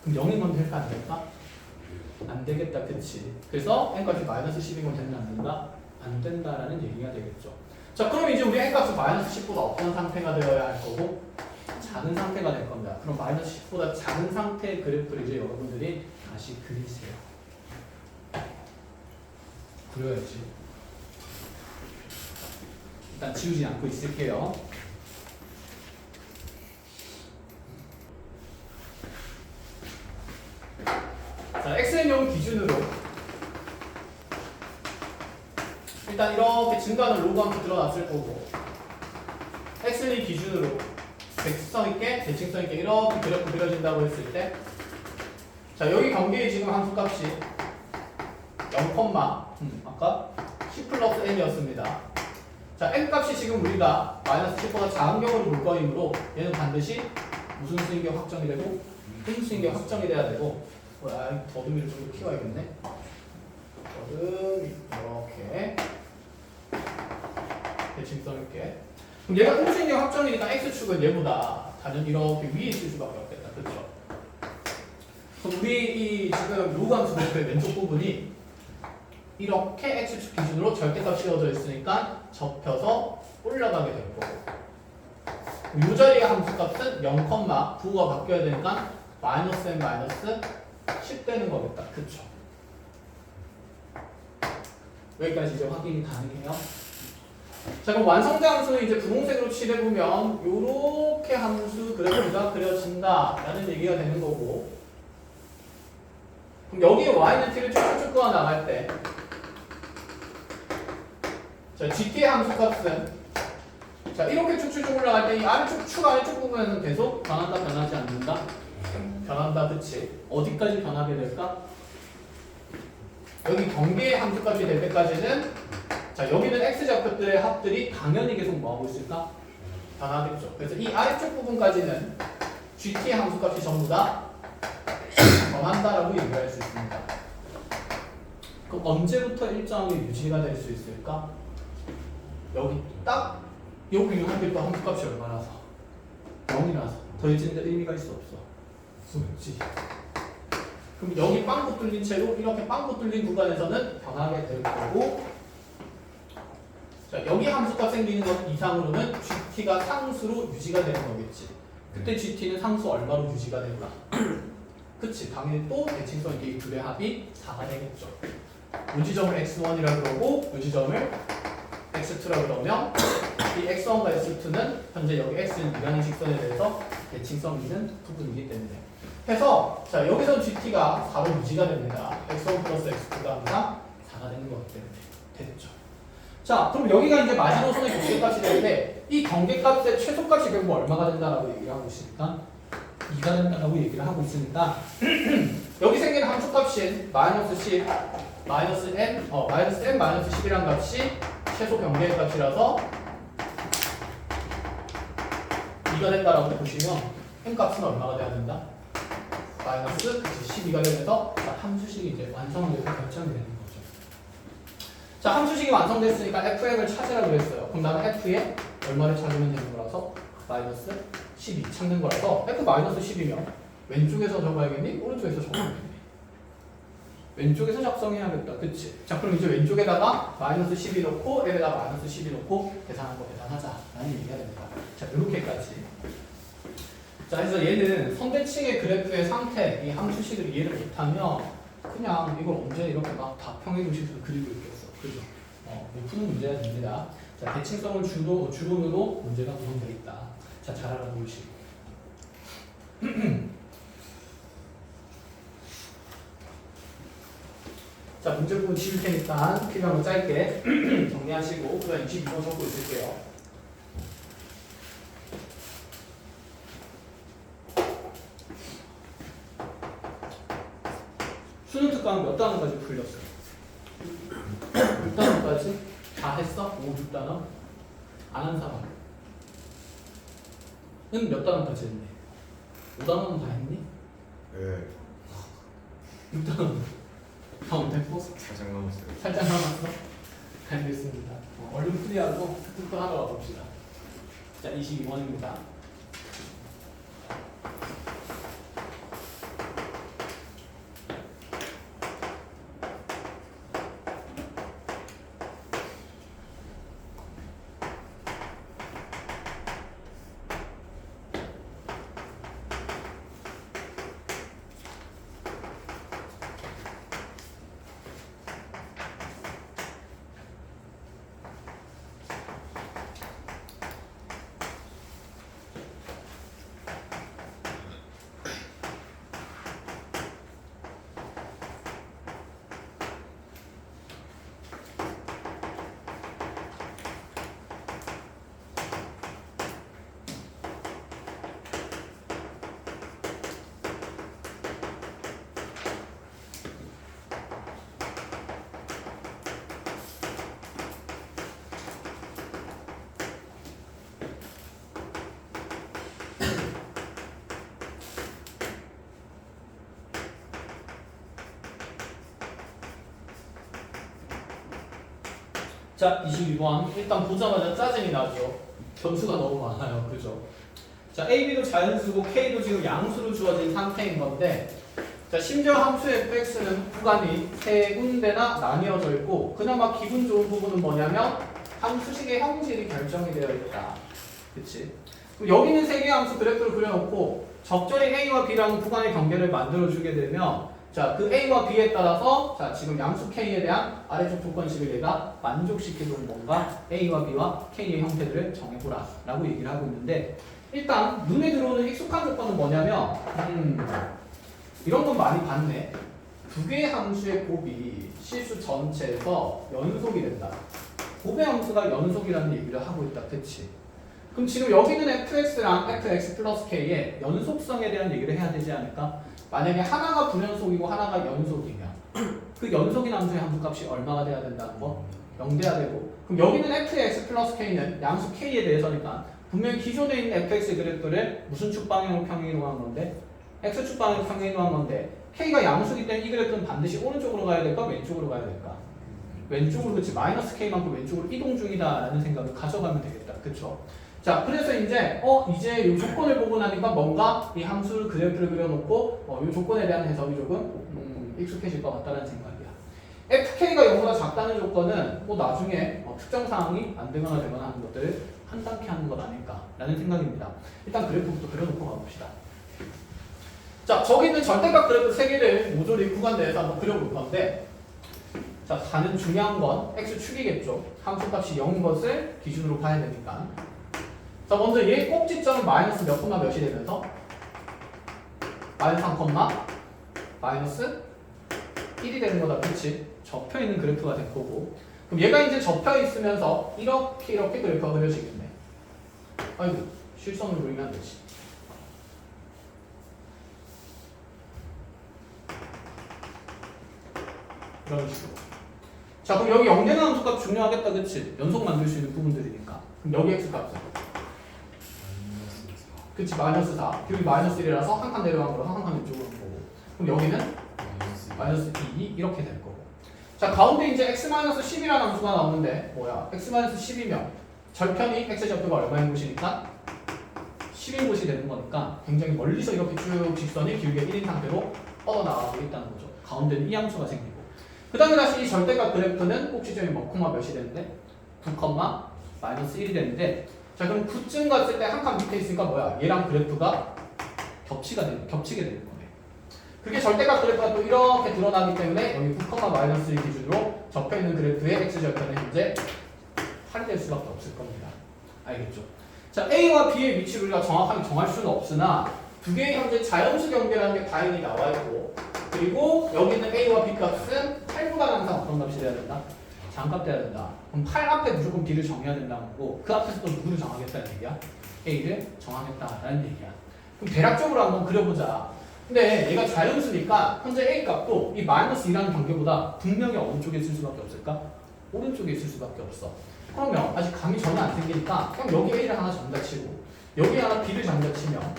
그럼 0이면 될까 안 될까? 안 되겠다. 그치? 그래서 n값이 마이너스 10이면 된다 안 된다? 안 된다라는 얘기가 되겠죠. 자, 그럼 이제 우리 n값이 마이너스 10보다 어떤 상태가 되어야 할 거고? 작은 상태가 될 겁니다. 그럼 마이너스 10보다 작은 상태의 그래프를 이제 여러분들이 다시 그리세요. 그려야지. 일단 지우지 않고 있을게요. 자, xn용 기준으로 일단 이렇게 증가하는 로그 함수 들어놨을 거고 xn 기준으로 백수성 있게 대칭성 있게 이렇게 그래프 그려진다고 했을 때 자, 여기 경계에 지금 함수값이 0, 아까 10 플러스 n이었습니다. 자, n값이 지금 우리가 마이너스 10보다 작은 경우를 볼 거이므로 얘는 반드시 무슨 수인 게 확정이 되고 큰 수인 게 확정이 돼야 되고 더듬이를 좀 키워야겠네. 더듬이 이렇게 대칭성 있게. 그럼 얘가 큰 수인 게 확정이니까 x축은 얘보다 단연히 이렇게 위에 있을 수밖에 없겠다. 그렇죠? 그럼 우리 이 지금 로그 함수 그래프의 왼쪽 부분이 이렇게 x축 기준으로 절대값 씌워져 있으니까 접혀서 올라가게 될 거고 이 자리의 함수값은 0,9가 바뀌어야 되니까 마이너스 n 마이너스 10 되는 거겠다. 그쵸? 여기까지 이제 확인이 가능해요. 자, 그럼 완성된 함수는 이제 분홍색으로 칠해보면 요렇게 함수 그래프가 그려진다 라는 얘기가 되는 거고 그럼 여기에 y는 t를 쭉쭉쭉 그어 나갈 때 자, GT의 함수값은 자, 이렇게 쭉쭉쭉 올라갈 때 이 아래쪽 아래쪽 부분에는 계속 변한다 변하지 않는다? 변한다. 그치? 어디까지 변하게 될까? 여기 경계의 함수값이 될 때까지는 자, 여기는 x좌표들의 합들이 당연히 계속 뭐하고 있을까? 변하겠죠. 그래서 이 아래쪽 부분까지는 GT의 함수값이 전부 다 변한다라고 얘기할 수 있습니다. 그럼 언제부터 일정하게 유지가 될 수 있을까? 여기 딱 여기 유한길도 함수값이 얼마라서 0이라서 더해지는데 의미가 있어 없어? 없지. 그럼 여기 빵꾸 뚫린 채로 이렇게 빵꾸 뚫린 구간에서는 변하게 될 거고 자, 여기 함수값 생기는 것 이상으로는 GT가 상수로 유지가 되는 거겠지. 그때 GT는 상수 얼마로 유지가 될까? 그치, 당연히 또 대칭성 있게 이 둘의 합이 4가 되겠죠. 이 지점을 x1이라고 그러고 이 지점을 x2라고 그러면 이 x1과 x2는 현재 여기 x는 이라는 직선에 대해서 대칭성 있는 부분이기 때문에 해서 자, 여기서 GT가 4로 유지가 됩니다. x1 플러스 x2가 항상 4가 되는 거기 때문에 됐죠. 자, 그럼 여기가 이제 마지노선의 경계값이 되는데 이 경계값의 최소값이 결국 얼마가 된다라고 얘기를 하고 있으니까 2가 된다라고 얘기를 하고 있으니까 여기 생긴 함수값인 마이너스 10, 마이너스 n, 마이너스 n 마이너스 10이란 값이 최소 경계의 값이라서 2가 된다라고 보시면 n 값은 얼마가 돼야 된다? 마이너스 12가 되면서 함수식이 이제 완성되고 결정이 되는 거죠. 자, 함수식이 완성됐으니까 fm을 찾으라고 그랬어요. 그럼 나는 f에 얼마를 찾으면 되는 거라서 마이너스 12 찾는 거라서 f 마이너스 10이면 왼쪽에서 적어야겠니? 오른쪽에서 적어야겠니? 왼쪽에서 작성해야겠다. 그치? 자, 그럼 이제 왼쪽에다가 마이너스 12 넣고 L에다 마이너스 12 넣고 계산한 거 계산하자 라는 얘기가 됩니다. 자, 이렇게까지. 자, 그래서 얘는 선대칭의 그래프의 상태, 이 함수식을 이해를 못하면 그냥 이걸 언제 이렇게 막 다평의 도식으로 그리고 있겠어. 그죠? 못 푸는 문제가 됩니다. 자, 대칭성을 주론으로 문제가 구성되어 있다. 자, 잘 알아보시고. 자, 문제 부분 지울 테니까 필요한 거 짧게 정리하시고 그다음 22번 적고 있을게요. 수능 특강은 몇 단원까지 풀렸어? 6단원까지? 다 했어? 5, 6단원? 안 한 사람은 몇 단원까지 했니? 5단원은 다 했니? 네. 6단원 다음 됐고? 살짝 남았어요. 살짝 남았어? 알겠습니다. 얼른 풀이하고 특특 하러 와봅시다. 자, 22번입니다. 자, 22번. 일단 보자마자 짜증이 나죠. 변수가 너무 많아요. 그죠? 자, A, B도 자연수고 K도 지금 양수로 주어진 상태인 건데, 자, 심지어 함수 fx는 구간이 세 군데나 나뉘어져 있고, 그나마 기분 좋은 부분은 뭐냐면 함수식의 형질이 결정이 되어 있다. 그치? 여기는 세 개의 함수 그래프를 그려놓고 적절히 A와 B라는 구간의 경계를 만들어주게 되면, 자, 그 A와 B에 따라서 자, 지금 양수 K에 대한 아래쪽 조건식을 얘가 만족시키도록 뭔가 A와 B와 K의 형태들을 정해보라 라고 얘기를 하고 있는데, 일단 눈에 들어오는 익숙한 조건은 뭐냐면 이런 건 많이 봤네. 두 개의 함수의 곱이 실수 전체에서 연속이 된다. 곱의 함수가 연속이라는 얘기를 하고 있다. 그치? 그럼 지금 여기는 fx랑 fx 플러스 k의 연속성에 대한 얘기를 해야 되지 않을까? 만약에 하나가 불연속이고 하나가 연속이면 그 연속인 함수의 함수값이 얼마가 돼야 된다는 거? 0 돼야 되고, 그럼 여기는 fx 플러스 k는 양수 k에 대해서니까 분명히 기존에 있는 fx 그래프를 무슨 축방향으로 평행이동한 건데? x축 방향으로 평행이동한 건데 k가 양수이기 때문에 이 그래프는 반드시 오른쪽으로 가야 될까? 왼쪽으로 가야 될까? 왼쪽으로. 그치? 마이너스 k만큼 왼쪽으로 이동 중이다 라는 생각을 가져가면 되겠다. 그쵸? 자, 그래서 이제 이제 이 조건을 보고 나니까 뭔가 이 함수 그래프를 그려놓고 이 조건에 대한 해석이 조금 익숙해질 것 같다는 생각이야. fk가 0보다 작다는 조건은 나중에 특정 사항이 안 되거나 되거나 하는 것들을 한단케 하는 것 아닐까라는 생각입니다. 일단 그래프부터 그려놓고 가봅시다. 자, 저기 있는 절대값 그래프 3개를 모조리 구간 내에서 한번 그려볼 건데, 자, 가는 중요한 건 x축이겠죠. 함수값이 0인 것을 기준으로 봐야 되니까. 자, 먼저 얘 꼭지점은 마이너스 몇 콤마 몇이 되면서 마이너스 3 콤마 마이너스 1이 되는 거다. 그치? 접혀 있는 그래프가 될 거고, 그럼 얘가 이제 접혀 있으면서 이렇게 그래프가 그려지겠네. 아이고, 실선으로 그리면 안 되지. 이런 식으로. 자, 그럼 여기 0되는 함수값 중요하겠다. 그치? 연속 만들 수 있는 부분들이니까. 그럼 여기 x값은? 그치, 마이너스 4. 여기 마이너스 1이라서 한 칸 내려간 거로 한 칸 이쪽으로 보고. 그럼 여기는? 마이너스 2 이렇게 될 거고. 자, 가운데 이제 x-10이라는 함수가 나오는데 뭐야? x-10이면 절편이 x좌표가 얼마인 곳이니까 10인 곳이 되는 거니까 굉장히 멀리서 이렇게 쭉 직선이 길게 1인 상태로 뻗어나가고 있다는 거죠. 가운데는 이 함수가 생기고 그 다음에 다시 이 절대값 그래프는 꼭 지점이 뭐 콤마 몇이 되는데 9,-1이 되는데 자 그럼 9쯤 갔을 때 한 칸 밑에 있으니까 뭐야? 얘랑 그래프가 겹치게 되는 거네. 그게 절대값 그래프가 또 이렇게 드러나기 때문에 여기 9,-1 기준으로 접혀있는 그래프의 x절편은 현재 8이 될 수밖에 없을 겁니다. 알겠죠? 자 A와 B의 위치를 우리가 정확하게 정할 수는 없으나 두 개의 현재 자연수 경계라는 게 당연히 나와 있고 그리고 여기 있는 A와 B 값은 8보다 항상 어떤 값이 돼야 된다? 장값 돼야 된다. 그럼 8 앞에 무조건 B를 정해야 된다는 거고 그 앞에서 또 누구를 정하겠다는 얘기야? A를 정하겠다라는 얘기야. 그럼 대략적으로 한번 그려보자. 근데 얘가 자연수니까 현재 A 값도 이 -2라는 관계보다 분명히 어느 쪽에 있을 수밖에 없을까? 오른쪽에 있을 수밖에 없어. 그러면 아직 감이 전혀 안 생기니까 그럼 여기 A를 하나 정다 치고 여기 하나 B를 정다 치면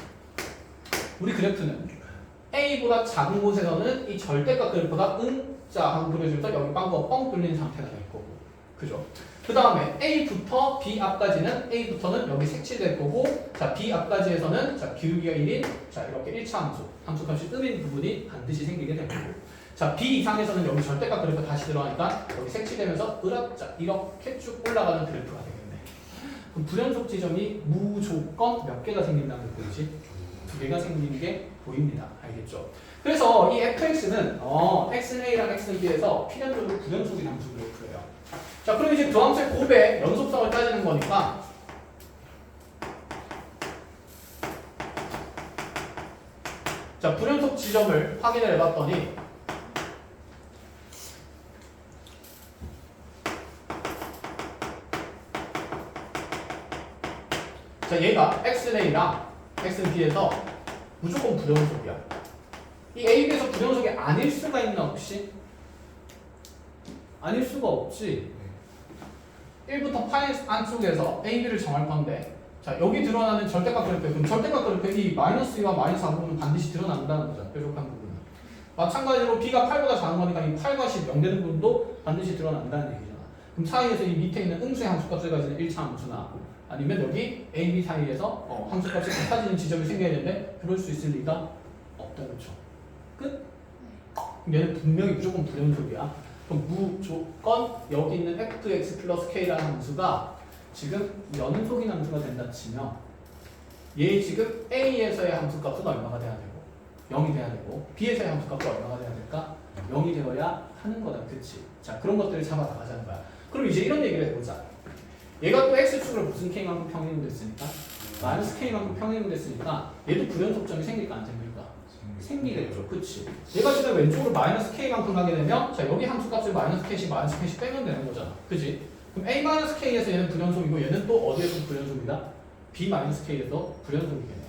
우리 그래프는 A보다 작은 곳에서는 이 절대값 그래프가 자 하고 그려지면서 여기 빵구가 뻥 뚫린 상태가 될 거고 그죠? 그 다음에 A부터 B 앞까지는 A부터는 여기 색칠될 거고 자 B 앞까지에서는 자 기울기가 1인 자 이렇게 1차 함수값이 뜸인 부분이 반드시 생기게 될 거고 자 B 이상에서는 여기 절대값 그래프 다시 들어가니까 여기 색칠되면서 으락자 이렇게 쭉 올라가는 그래프가 되겠네. 그럼 불연속 지점이 무조건 몇 개가 생긴다는 게 보이지? 2개가 생기는 게 보입니다. 알겠죠? 그래서 이 fx는 x는 a랑 x는 b에서 필연적으로 불연속인 함수 그래프예요. 자 그럼 이제 두 함수의 곱의 연속성을 따지는 거니까 자 불연속 지점을 확인을 해봤더니 자 얘가 x는 a랑 x는 b에서 무조건 불연속이야. 이 A, B에서 불연속이 아닐 수가 있나 혹시? 아닐 수가 없지. 1부터 파이 안쪽에서 A, B를 정할 건데 자 여기 드러나는 절대값 그래프 그럼 절대값 그래프 이 -2와 -4 부분은 반드시 드러난다는 거죠. 뾰족한 부분은. 마찬가지로 B가 8보다 작은 거니까 이 8과 10 0되는 부분도 반드시 드러난다는 얘기잖아. 그럼 사이에서 이 밑에 있는 음수의 함수값을 가지는 1차 함수나 아니면 여기 A, B 사이에서 함수값이 같아지는 지점이 생겨야 되는데 그럴 수 있을 리가 없다는 거죠. 끝? 얘는 분명히 무조건 불연속이야. 그럼 무조건 여기 있는 fx 플러스 k라는 함수가 지금 연속인 함수가 된다 치면 얘 지금 a에서의 함수값은 얼마가 돼야 되고 0이 돼야 되고 b에서의 함수값은 얼마가 돼야 될까? 0이 되어야 하는 거다. 그치? 자 그런 것들을 잡아 나가자는 거야. 그럼 이제 이런 얘기를 해보자. 얘가 또 x축으로 무슨 k만큼 평행됐으니까 -k만큼 평행됐으니까 얘도 불연속점이 생길까 안 생길까? 생기겠죠. 그치? 얘가 지금 왼쪽으로 -k만큼 가게 되면 자 여기 함수값을 -k씩 빼면 되는 거잖아. 그치? 그럼 a-k에서 얘는 불연속이고 얘는 또 어디에서 불연속이다? b-k에서 불연속이겠네.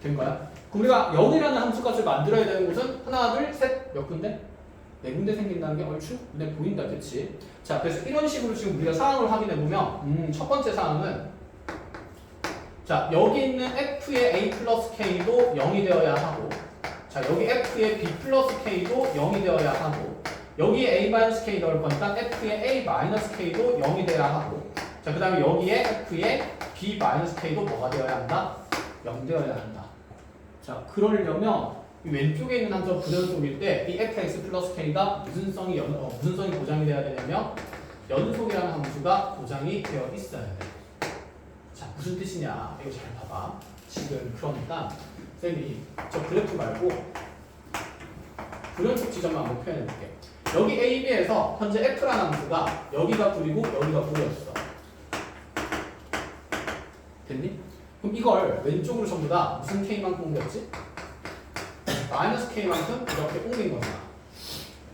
된 거야? 그럼 우리가 0이라는 함수값을 만들어야 되는 곳은 하나, 둘, 셋 몇 군데? 네 군데 생긴다는 게 얼추 눈에 보인다. 그치? 자 그래서 이런 식으로 지금 우리가 사항을 확인해보면 첫 번째 사항은 자 여기 있는 f의 a 플러스 k도 0이 되어야 하고 자 여기 f의 b 플러스 k도 0이 되어야 하고 여기에 a 마이너스 k 넣을 거니까 f의 a 마이너스 k도 0이 되어야 하고 자 그 다음에 여기에 f의 b 마이너스 k도 뭐가 되어야 한다? 0 되어야 한다. 자 그러려면 이 왼쪽에 있는 함수가 불연속일 때 이 fx 플러스 k가 무슨 성이 보장이 돼야 되냐면 연속이라는 함수가 보장이 되어 있어야 돼. 자 무슨 뜻이냐 이거 잘 봐봐. 지금 그러니까 쌤이 저 그래프 말고 불연속 지점만 한번 표현해 볼게. 여기 a, b에서 현재 f라는 함수가 여기가 불이고 여기가 불이었어. 됐니? 그럼 이걸 왼쪽으로 전부 다 무슨 k만큼 옮겼지? 마이너스 k만큼 이렇게 옮긴 거잖아.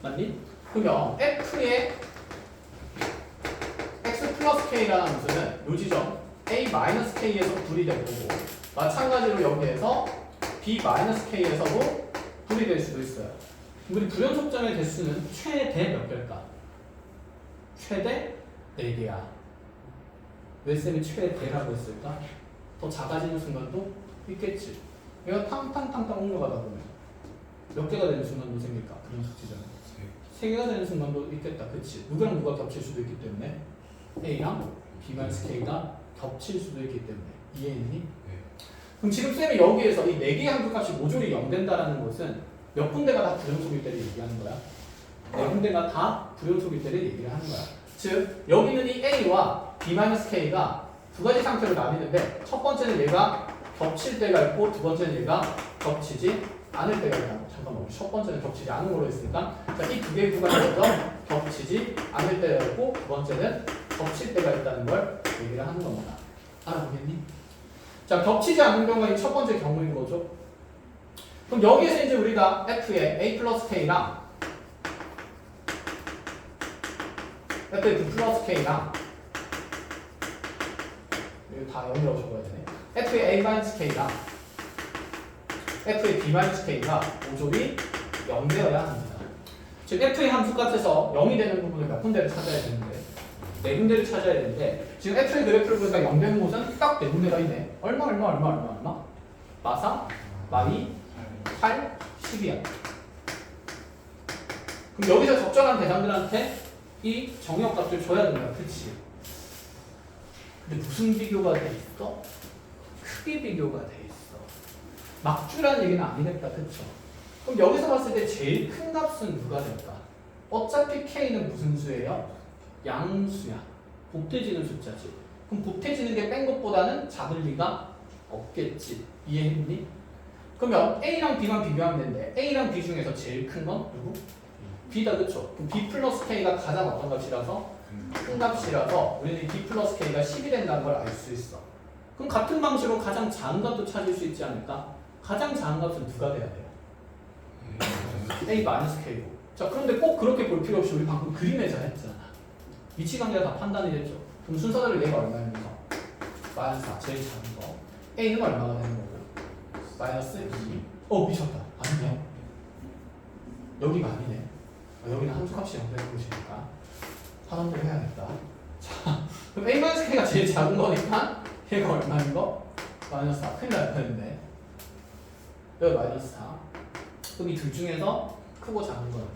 맞니? 그러면 f의 x 플러스 k라는 함수는 요 지점 a 마이너스 k에서 불이 될 거고 마찬가지로 여기에서 b 마이너스 k에서도 불이 될 수도 있어요. 우리 불연속점의 개수는 최대 몇 개일까? 최대 4개야. 왜 쌤이 최대라고 했을까? 더 작아지는 순간도 있겠지. 얘가 탕탕탕탕 옮겨가다 보면 몇 개가 되는 순간도 생길까? 그런 숙제잖아. 세 개가 되는 순간도 있겠다. 그치? 누구랑 누가 겹칠 수도 있기 때문에 A랑 B-K가 겹칠 수도 있기 때문에 이해했니? 그럼 지금 쌤이 여기에서 이 4개의 함수값이 모조리 0 된다는 것은 몇 군데가 다 불연속일 때를 얘기하는 거야? 4군데가 다 불연속일 때를 얘기를 하는 거야. 즉 여기는 이 A와 B-K가 두 가지 상태로 나뉘는데 첫 번째는 얘가 겹칠 때가 있고 두 번째는 얘가 겹치지 않을 때가 있다. 잠깐만, 우리 첫 번째는 겹치지 않은 걸로 했으니까 이 두 개의 구간에서 겹치지 않을 때가 있고 두 번째는 겹칠 때가 있다는 걸 얘기를 하는 겁니다. 알아보겠니? 자, 겹치지 않는 경우가 이 첫 번째 경우인 거죠. 그럼 여기에서 이제 우리가 F의 A 플러스 K랑 F의 B 플러스 K랑 이거 다 0이라고 적어야 되네. F의 A 마이너스 K랑 F의 B 마이너스 K가 모조리 0 되어야 합니다. 즉 F의 함수값에서 0이 되는 부분을 몇 군데를 찾아야 되는데 4군데를 찾아야 되는데 지금 F의 그래프를 보니까 0 되는 곳은 딱 4군데가 있네. 얼마? 마사, 마이, 8, 10이야. 그럼 여기서 적절한 대상들한테 이 정의역값을 줘야 된다. 그치? 근데 무슨 비교가 돼 있어? 크기 비교가 돼 있어. 막 주라는 얘기는 아니겠다. 그쵸? 그럼 여기서 봤을 때 제일 큰 값은 누가 될까? 어차피 K는 무슨 수예요? 양수야. 곱해지는 숫자지. 그럼 곱해지는 게 뺀 것보다는 작을 리가 없겠지. 이해했니? 그러면 A랑 B만 비교하면 되는데 A랑 B 중에서 제일 큰 건 누구? B다. 그쵸? 그럼 B 플러스 K가 가장 어떤 값이라서? 큰 값이라서 우리는 B 플러스 K가 10이 된다는 걸 알 수 있어. 그럼 같은 방식으로 가장 작은 값도 찾을 수 있지 않을까? 가장 작은 값은 누가 돼야 돼요? A 마이너스 K고. 자, 그런데 꼭 그렇게 볼 필요 없이 우리 방금 그림에서 했잖아. 위치 관계가 다 판단이 됐죠. 그럼 순서대로 얘가 얼마입니까? 마이너스 4, 제일 작은 거. A는 얼마가 되는 거고요? 마이너스 2. 미쳤다. 아니네. 여기가 아니네. 여기는 함수값이 0 되는 곳이니까 하나도 해야겠다. 자, 그럼 A-K가 제일 작은 거니까 얘가 얼마인 거? 마이너스 4. 큰일 날 뻔했네. 여기 마이너스 4. 그럼 이 둘 중에서 크고 작은 거는?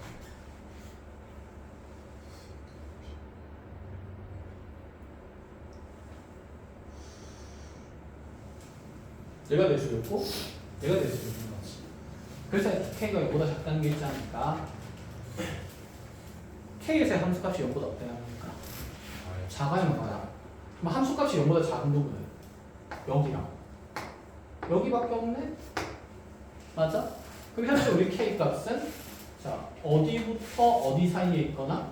얘가 될 수도 있고 얘가 될 수도 있는 거지. 그래서 K가 0보다 작다는 게 있지 않을까? K에서의 함수값이 0보다 어때야 합니까? 작아야 많아. 그럼 함수값이 0보다 작은 부분은 여기랑 여기밖에 없네? 맞아? 그럼 현재 우리 K값은 자 어디부터 어디 사이에 있거나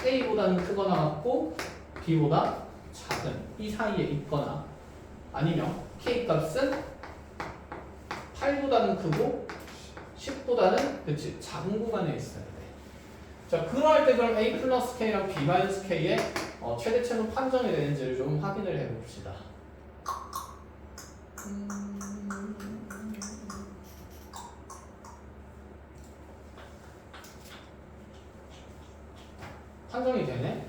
A보다는 크거나 같고 B보다 작은 이 사이에 있거나 아니면 K값은 8보다는 크고 10보다는 그치 작은 구간에 있어야 돼. 자 그럴 때 그럼 A 플러스 K랑 B 마이너스 K의 최대치는 판정이 되는지를 좀 확인을 해봅시다. 판정이 되네?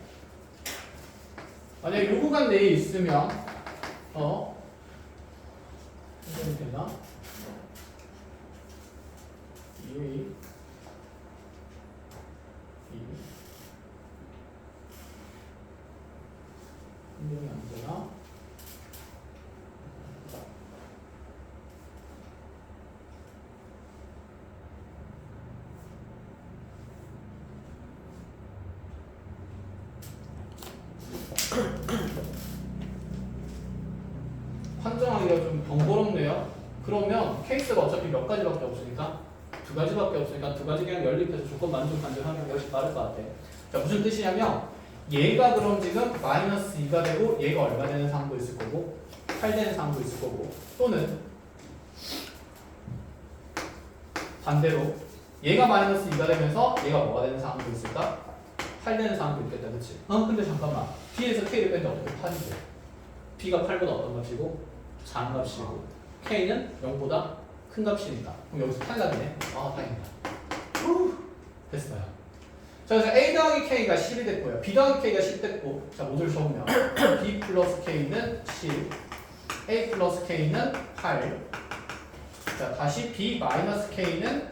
만약에 이 구간 내에 있으면 판정이 되나? 2, 2 판정이 안 되나? 판정하기가 좀 번거롭네요. 그러면 케이스가 어차피 몇 가지밖에 없으니까 두 가지밖에 없으니까 두 가지 그냥 연립해서 조건 만족 간절하면 훨씬 빠를 것 같아. 자 무슨 뜻이냐면 얘가 그럼 지금 마이너스 2가 되고 얘가 얼마 되는 상황도 있을 거고 8 되는 상황도 있을 거고 또는 반대로 얘가 마이너스 2가 되면서 얘가 뭐가 되는 상황도 있을까? 8 되는 상황도 있겠다. 그치? 근데 잠깐만 B에서 K를 뺀데 어떻게 8이 돼? B가 8보다 어떤 값이고? 작은 값이고 K는 0보다 큰 값이니까 그럼 여기서 탈락이네. 다행이다. 됐어요. 자 그래서 A 더하기 K가 10이 됐고요. B 더하기 K가 10 됐고 자 모듈 적으면 B 플러스 K는 10 a 플러스 k는 8. 자, 다시 b 마이너스 k는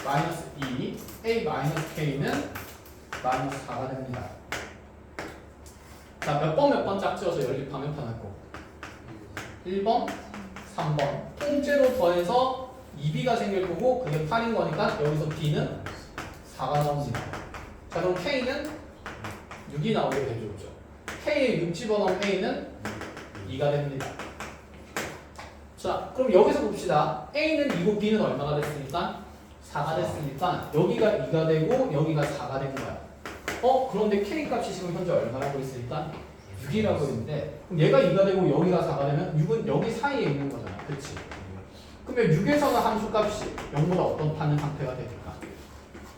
마이너스 2, a 마이너스 k는 마이너스 4가 됩니다. 자, 몇 번 짝지어서 연립하면 편할 거. 1번, 3번. 통째로 더해서 2b가 생길 거고 그게 8인 거니까 여기서 b는 4가 나옵니다. 자, 그럼 k는 6이 나오게 해주죠. k에 6 집어넣으면 a는 2가 됩니다. 자, 그럼 여기서 봅시다. a는 2고 b는 얼마가 됐으니까? 4가 됐으니까 여기가 2가 되고 여기가 4가 된 거야. 그런데 k 값이 지금 현재 얼마라고 있으니까? 6이라고 있는데 그럼 얘가 2가 되고 여기가 4가 되면 6은 여기 사이에 있는 거잖아. 그치? 그러면 6에서는 함수 값이 0보다 어떤 파는 상태가 되니까?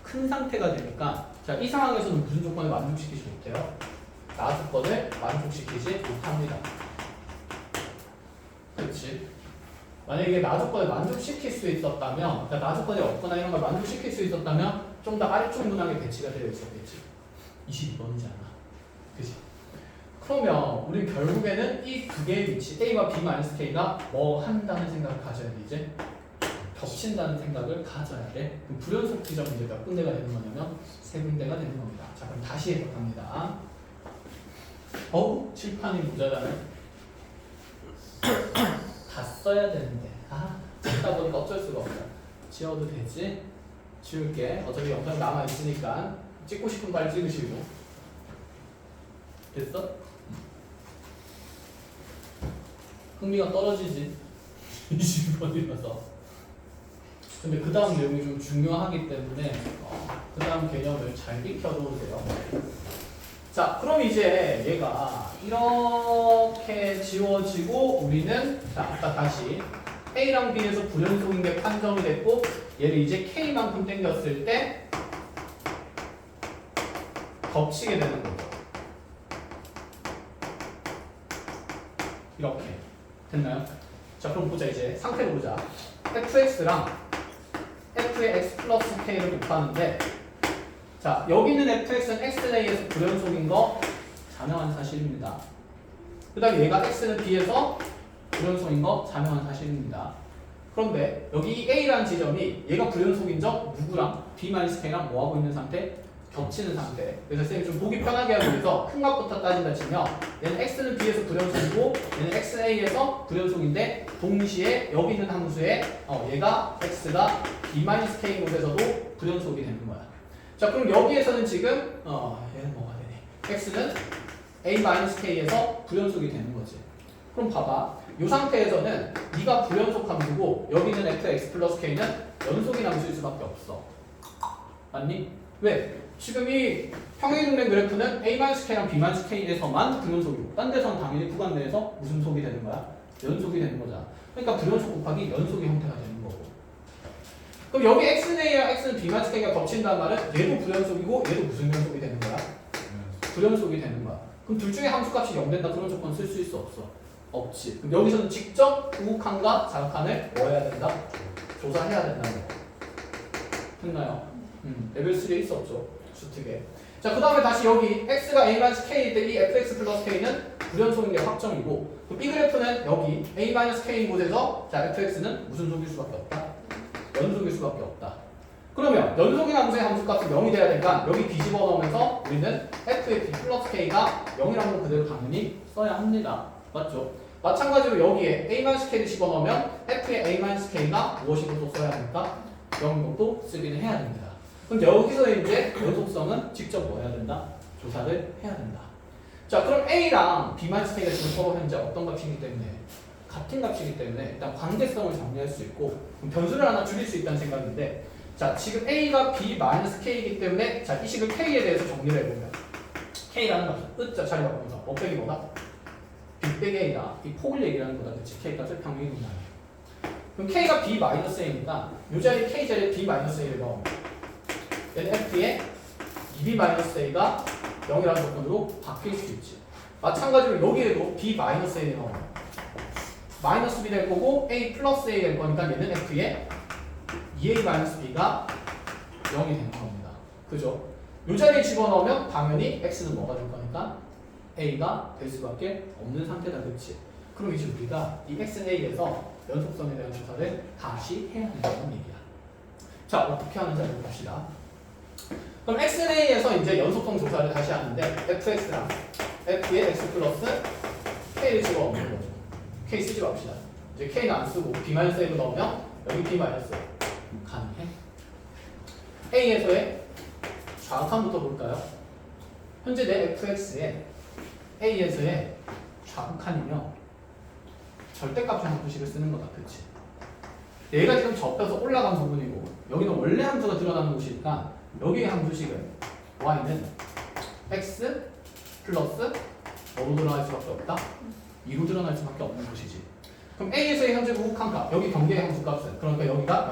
큰 상태가 되니까 자, 이 상황에서는 무슨 조건을 만족시키지 못해요? 나 조건을 만족시키지 못합니다. 그렇지? 만약에 나 조건을 만족시킬 수 있었다면, 그러니까 나 조건이 없거나 이런 걸 만족시킬 수 있었다면 좀 더 아래쪽 문항에 배치가 되어 있었겠지. 22번이잖아. 그치? 그러면 우리 결국에는 이 두 개의 위치 A와 B-K가 뭐 한다는 생각을 가져야 돼. 이제 겹친다는 생각을 가져야 돼. 그럼 불연속 지점이 이제 몇 군데가 되는 거냐면 세 군데가 되는 겁니다. 자, 그럼 다시 해석합니다. 칠판이 모자라네. 다 써야 되는데 찍다 보니까 어쩔 수가 없어. 지워도 되지? 지울게. 어차피 영상 남아있으니까 찍고 싶은 거 빨리 찍으시고. 됐어? 흥미가 떨어지지. 20번이라서. 근데 그 다음 내용이 좀 중요하기 때문에 그 다음 개념을 잘 익혀놓으세요. 자, 그럼 이제 얘가 이렇게 지워지고 우리는 자, 아까 다시 A랑 B에서 불연속인 게 판정이 됐고 얘를 이제 K만큼 당겼을 때 겹치게 되는 거죠. 이렇게 됐나요? 자, 그럼 보자. 이제 상태로 보자. fx랑 f의 x 플러스 k를 곱하는데 자, 여기는 fx는 x에서 불연속인 거 자명한 사실입니다. 그 다음에 얘가 x는 b에서 불연속인 거 자명한 사실입니다. 그런데 여기 a라는 지점이 얘가 불연속인 점 누구랑 b-k랑 뭐하고 있는 상태? 겹치는 상태. 그래서 쌤이 좀 보기 편하게 하기 위해서 큰 값부터 따진다 치면 얘는 x는 b에서 불연속이고 얘는 xa에서 불연속인데 동시에 여기 있는 함수에 얘가 x가 b-k 곳에서도 불연속이 되는 거야. 자, 그럼 여기에서는 지금 얘는 뭐가 되니? x는 a-k에서 불연속이 되는 거지. 그럼 봐봐. 이 상태에서는 네가 불연속 함수고 여기는 fx 플러스 k는 연속인 함수일 수밖에 없어. 맞니? 왜? 지금 이 평행이동된 그래프는 a-k랑 b-k에서만 불연속이고 딴 데서는 당연히 구간 내에서 무슨 속이 되는 거야? 연속이 되는 거잖아. 그러니까 불연속 곱하기 연속의 형태가 되는 거고. 그럼 여기 x는 a랑 x는 b-k가 겹친다는 말은 얘도 불연속이고 얘도 무슨 연속이 되는 거야? 불연속이 되는 거야. 그럼 둘 중에 함수값이 0 된다 그런 조건 쓸 수 있어 없어? 없지. 그럼 여기서는 직접 우극한과 자극한을 뭐 해야 된다? 조사해야 된다는 거. 됐나요? 레벨 3에 있었죠. 수특에. 자, 그 다음에 다시 여기 x가 a-k일 때 이 fx 플러스 k는 불연속인 게 확정이고 그럼 이 그래프는 여기 a-k인 곳에서 자, fx는 무슨 속일 수밖에 없다? 연속일 수밖에 없다. 그러면 연속인 함수의 함수값이 0이 돼야 되니까 여기 뒤집어 넣으면서 우리는 f의 b 플러스 k가 0이라는 걸 그대로 당연히 써야 합니다. 맞죠? 마찬가지로 여기에 a-k를 집어넣으면 f의 a-k가 무엇이고 또 써야 합니까? 0인 것도 쓰기는 해야 됩니다. 그럼 여기서 이제 연속성은 직접 뭐 해야 된다? 조사를 해야 된다. 자, 그럼 a랑 b-k가 지금 서로 현재 어떤 값이기 때문에 같은 값이기 때문에 일단 관계성을 정리할 수 있고 그럼 변수를 하나 줄일 수 있다는 생각인데 자, 지금 a가 b-k이기 때문에 자, 이 식을 k에 대해서 정리를 해보면 k라는 값은 으자 자리 바꾸면서 뭐 빼기 뭐다? b 빼기 a다. 이 폭을 얘기하는 거다. 그치? k 값을 평행이 분할해. 그럼 k가 b-a니까 이 자리에 k 자리에 b-a를 넣으면 얘는 f의 2b-a가 0이라는 조건으로 바뀔 수 있지. 마찬가지로 여기에도 b-a를 넣으면 마이너스 b 될 거고 a 플러스 a 될 거니까 얘는 f의 2a-b가 0이 되는 겁니다. 그죠? 이 자리에 집어넣으면 당연히 x는 뭐가 될 거니까 a가 될 수밖에 없는 상태다. 그치? 그럼 이제 우리가 이 XA에서 연속선에 대한 조사를 다시 해야 된다는 얘기야. 자, 어떻게 하는지 한번 봅시다. 그럼 XA에서 이제 연속성 조사를 다시 하는데 fx랑 f의 x 플러스 k를 집어넣는 거죠. k 쓰지 맙시다. 이제 k는 안 쓰고 b-a로 넣으면 여기 b- 가능해. A에서의 좌극한부터 볼까요? 현재 내 fx에 A에서의 좌극한이며 절대값 정수식을 쓰는 거다. 그치? 얘가 지금 접혀서 올라간 부분이고 여기는 원래 함수가 드러나는 곳이니까 여기의 함수식은 y는 x 플러스 뭐로 드러날 수밖에 없다? 2로 드러날 수밖에 없는 것이지. 그럼 A에서의 현재 극한값 여기 경계의 함수값은 그러니까 여기가